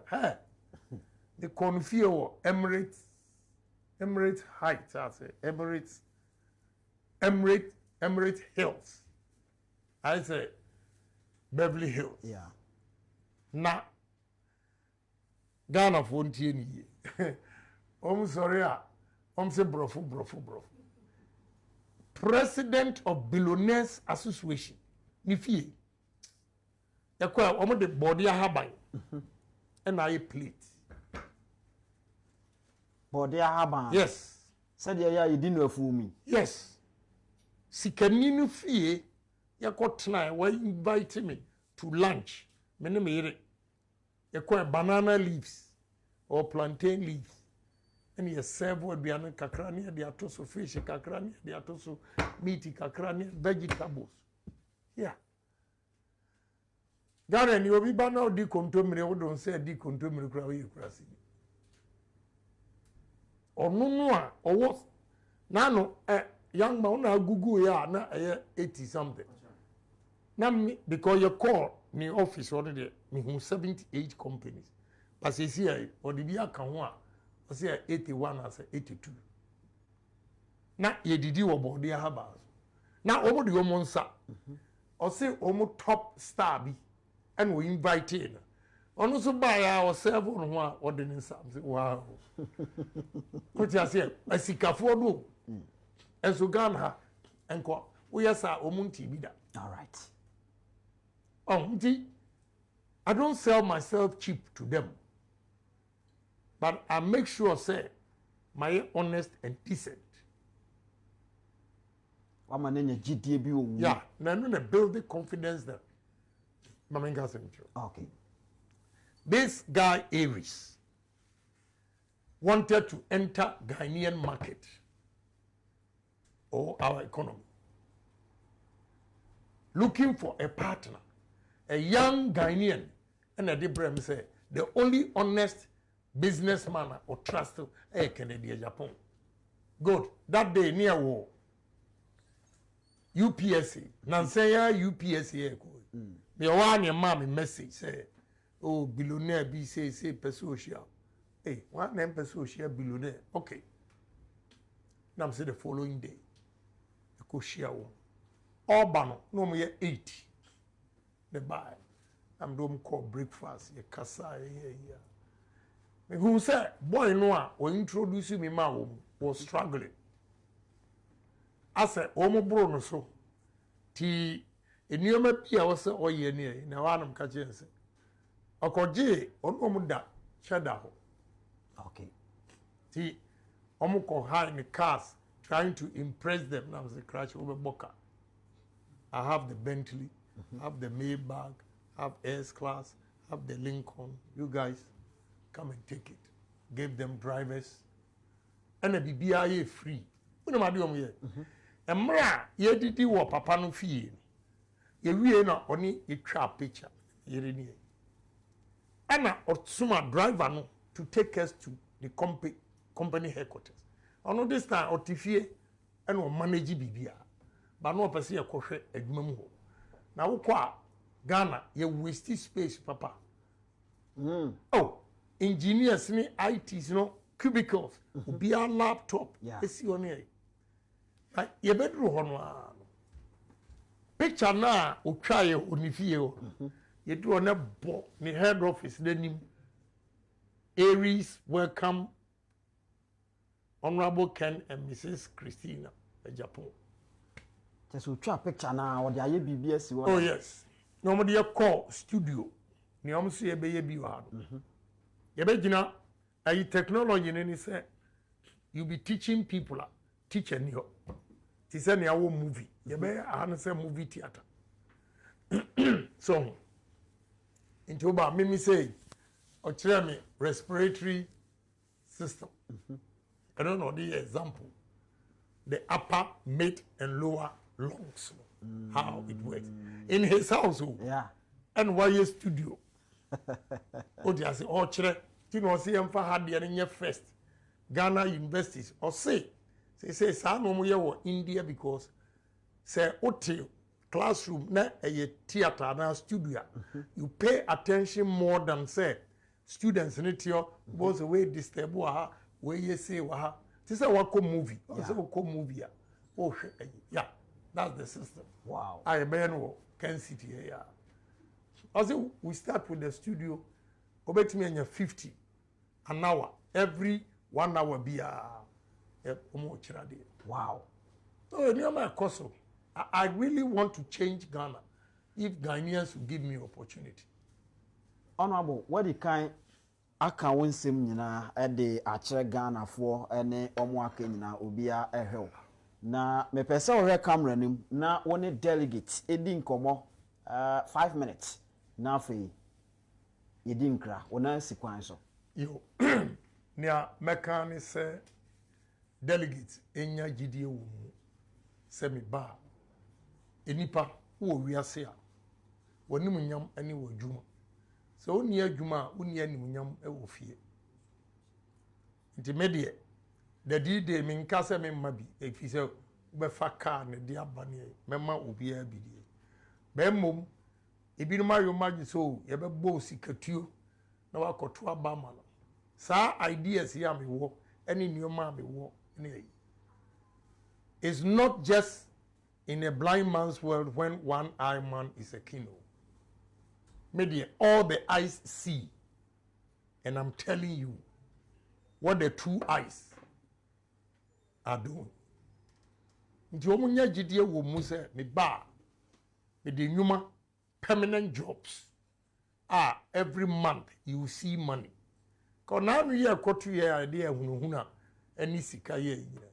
the confio Emirates Heights, I say Emirates Hills. I say Beverly Hills. Yeah. Na Ghana fontie ni. Sorry say brofu. President of Billionaires Association. Ni fie. Yakwa de body ahaban. And I plate. Body ahaban. Yes. Said ya you didn't know for me. Yes. Sikani no fie yakotna why invite me to lunch. Me no me yakwa banana leaves or plantain leaves. And you serve what be an kakrani de atoso fish kakrani de atoso meat kakrani vegetables. Yeah. Gare ni obi ba na odi kontomire wo don say di kontomire kura we kurasi. Onu a owo na no young man na gugu ya na 80 something. Na me because you call me office already me 78 companies. But you see or the bia kan ho a o say 81 as 82. Na ye didi wo body haba. Na omo de omo nsa. O say omo top star bi and we invite in. Ono so buy our server no ho a o de nsa. Wow. What you say? Asikafo do. And so Ghana and ko we are sa omunti bi da. All right. Oh, I don't sell myself cheap to them. But I make sure say my honest and decent. Yeah, no build the confidence there. Okay. This guy Aries wanted to enter Ghanaian market or our economy, looking for a partner, a young Ghanaian, and a different say the only honest businessman or trust Hon Ken Ohene Agyapong. Good. That day near war. UPSA. Nansaya UPSA. Me one your mommy message say, oh, billionaire be say pesocia. Hey, one name pesocia billionaire. Okay. Now say the following day. I go share one. Urban, no more 80. The buy. I'm doing call breakfast. Ye kasa yeah. Who said boy no when introduce me ma was struggling. I said, "Omo bro no so." Ti enioma pia wo se oye ne na wanam ka che nse. Okoje onom da cheda ho. Okay. Ti omo ko high in the cars trying to impress them. Now say crash over boka. I have the Bentley, have the Maybach, have S class, have the Lincoln. You guys come and take it. Gave them drivers. And the BBI free. What am I doing here? Emra ye didi wo papa no fie. Ye wie na oni ye twa picture. Ye reni. Ana otsuma driver no to take us to the company headquarters. Ono this time otifie and o manage bibia. But no person ye kohwe adwuma mu ho. Na wo kwa Ghana ye waste space papa. Oh, engineers ni ITs no cubicles. Be a laptop. Esi on here. Ye bedru ho no picture na o twa ye onifie o ye do na bo ni head office denim Aries welcome Honorable Ken and Mrs. Christina Agyapong. Just o twa picture na o de aye BBS wo. Oh yes. No mo de call studio ni om so ye be ye bi wa do ye be gina ayi technology ni say you be teaching people teacher ni ho. Ti say na wo movie ye be an say movie theater. So into ba me say o kire me respiratory system. I don't know the example. The upper, mid and lower lungs. How it works. In his house. Yeah. And why studio. O dia say o kire ti no say emfa ha de ne first Ghana universities or say sa no mo ye wo India because say hotel classroom na a theater na studio you pay attention more than say students in it your was away disturb wa where you say wa ti say wa ko movie or say ko movie oh yeah that's the system. Wow. I ben can sit here yeah. I say we start with the studio obetimi anya 50 an hour every 1 hour be wow. So near my course, I really want to change Ghana if Ghanaians will give me opportunity. Honorable, what the kind aka wonsem nyina e de akire Ghana fo ene omo aka nyina obia ehwe na me pese wo camera nim na woni delegate edi nkomo 5 minutes na afei yedi nkra wona sikwan so yo nia mekani se delegate enya gidie wo mu se me ba enipa wo wiase a woni munyam ani wo dwuma so oni adwuma oni ani munyam e wo fie nti medie the day me nka se me mma bi efi se be fa car ne dia bane mema obi a bidie be mom ebi no mayo magi so ye be bo sikatuo na wakoto abama no sa ideas ya me wo any nneoma me wo ne it's not just in a blind man's world when one eye man is a king. Media all the eyes see, and I'm telling you what the two eyes are doing. Nti omunya gidie wo mu se me ba me de nyuma permanent jobs every month you see money. Cause now you are kotu ye idea hunuhuna any sika ye nyina.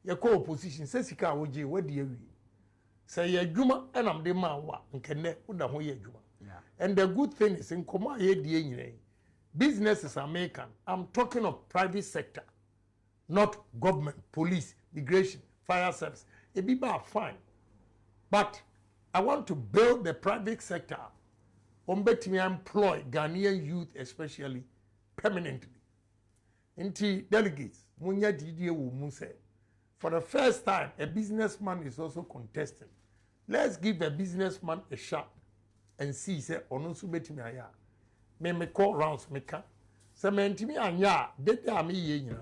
Ye ko opposition say sika woje wadi awi. Say ye dwuma enam de ma wa nkene uda ho ye dwuma. And the good thing is in Koma ye die nyina. Businesses are American. I'm talking of private sector, not government, police, immigration, fire service. It be fine. But I want to build the private sector. Umbetimi employ Ghanaian youth especially permanently. Inti delegates, munya didie wo mu se For the first time, a businessman is also contesting. Let's give a businessman a shot and see, say, Onunsu betimi aya. Me call rounds, me can. Say, me intimi anya, dete ami ye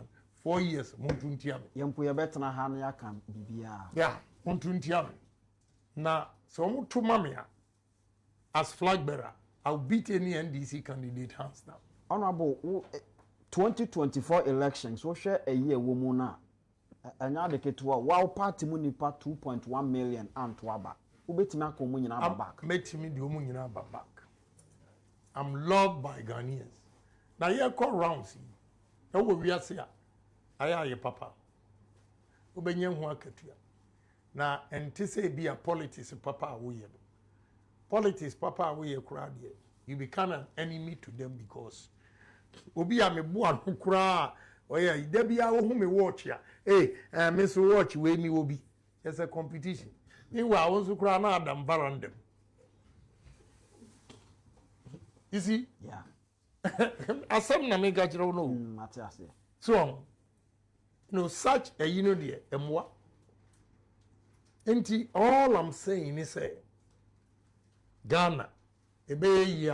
4 years, montuntia me. Yempu ye betena ha na yaka bibia. Yeah, montuntia me. Na, so to mamia, as flag bearer, I'll beat any NDC candidate hands down. Honorable, 2024 elections, so share a year woman na. Anya de ketua wow party mu nipa 2.1 million antwaba ubetimi akomu nyina back metimi de omu nyina back. I'm loved by Ghanaians. Na ye call rounds e wo wiase a aya ye papa obenye ho akatua na ente say be a politics papa wo ye politics papa wo ye kura de you become an enemy to them because obi a mebu anu kura oya ide bia wo hu me watch ya me so watch we ni obi there's a competition meanwhile won so kura na adam barandem you see yeah asem na me ga kire no matiase so such a there emwa enti all I'm saying is say Ghana ebe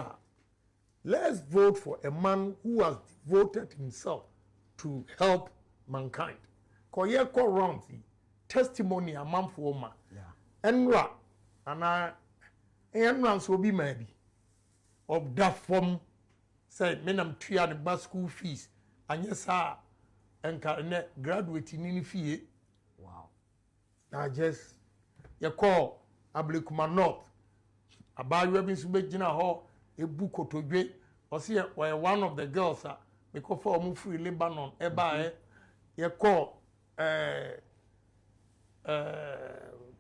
let's vote for a man who has devoted himself to help mankind. Koye ko round testimony a man for ma. Yeah. Enra ana enra so bi ma bi. Of that form say menam tua the bus school fees anya sa enka ne graduate ni fee. Wow. Na just ye call Ablekuma North. Abayo bi so be gina ho ebu kotodwe o say one of the girls because for mu free Lebanon eba ye call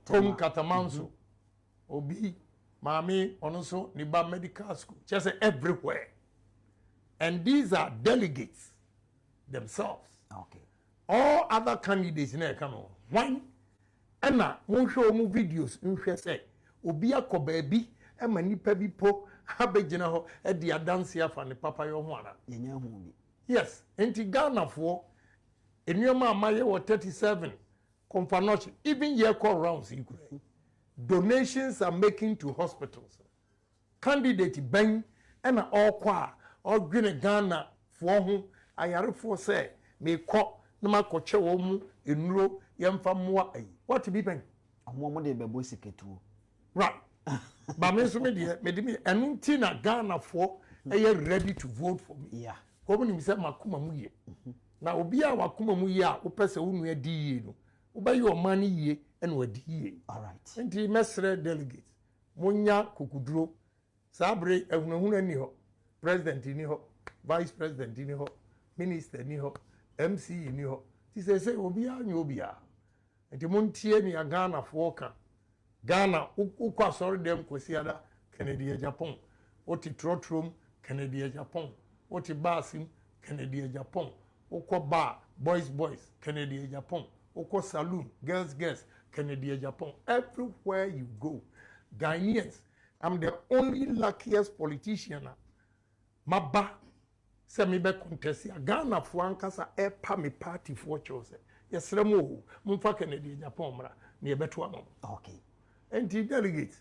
Tom Katamanso obi mami onoso ni ba medical school just everywhere, and these are delegates themselves. Okay. All other candidates na come on when na mo show mu videos nhwe say obi akoba bi e manipa bi po abegina ho e dia dance afa ne papa yo ho ana yenya hu bi. Yes, enti Ghana for enyoma amaye wo 37 confanoche even year call rounds equal. Donations are making to hospitals. Candidate ben and all kwa all green Ghana for whom ayare for say me ko na makoche wo mu enuro yemfa moa ai. What be ben? Amomo de bebo siketu. Right. But me so me de enu na Ghana for ready to vote for me. Yeah. Komu ni se makuma mu ye. Na obi a wakuma mu ye a opese wonu adi ye no. Obayi o mani ye ena wadi ye. All right. Enti mesre delegate. Munya kokuduro. Sabre ehunahuna ni ho. President ni ho. Vice president ni ho. Minister ni ho. MC ni ho. Ti se obi a nyo obi a. Enti montie ni Ghana for kan. Ghana ukwa sorry dem kwesi ada Kennedy Agyapong. Oti trotrom Kennedy Agyapong. Oti basim Kennedy Agyapong. Ukwa bar boys Kennedy Agyapong. Ukwa saloon girls Kennedy Agyapong. Everywhere you go, Ghanaians, I'm the only luckiest politician. Maba se me be contest ya Ghana fo ankasa e pa me party for chose. Yesremo mumfa Kennedy Agyapong mra na ye beto am. Okay. Enti delegates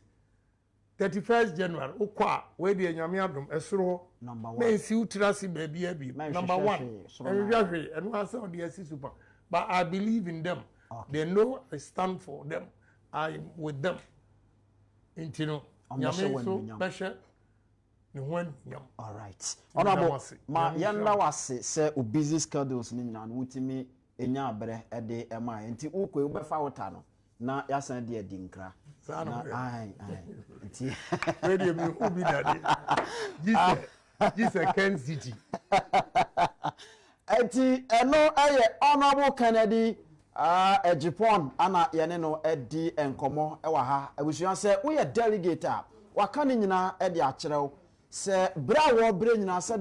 31st January ukwa we de anyame adom esoro number 1 men si utrasi baby abi number 1 and we and one say the super but I believe in them. Okay. They know I stand for them. I'm with them. Intino nyame so beshe ni hwan nyam. All right. Honorable ma yanda wase say o busy schedules ni nyina no wutimi enya abere e de ema enti ukwe ubefa wota no na yasan de adinkra na ai enti radio me who be that this Ken City enti eno aye Honorable Kennedy Agyapong ana yene no edi enkomo e wa ha abusuan se wo ye delegate a waka ni nyina e de akyerew se bra wo bre nyina se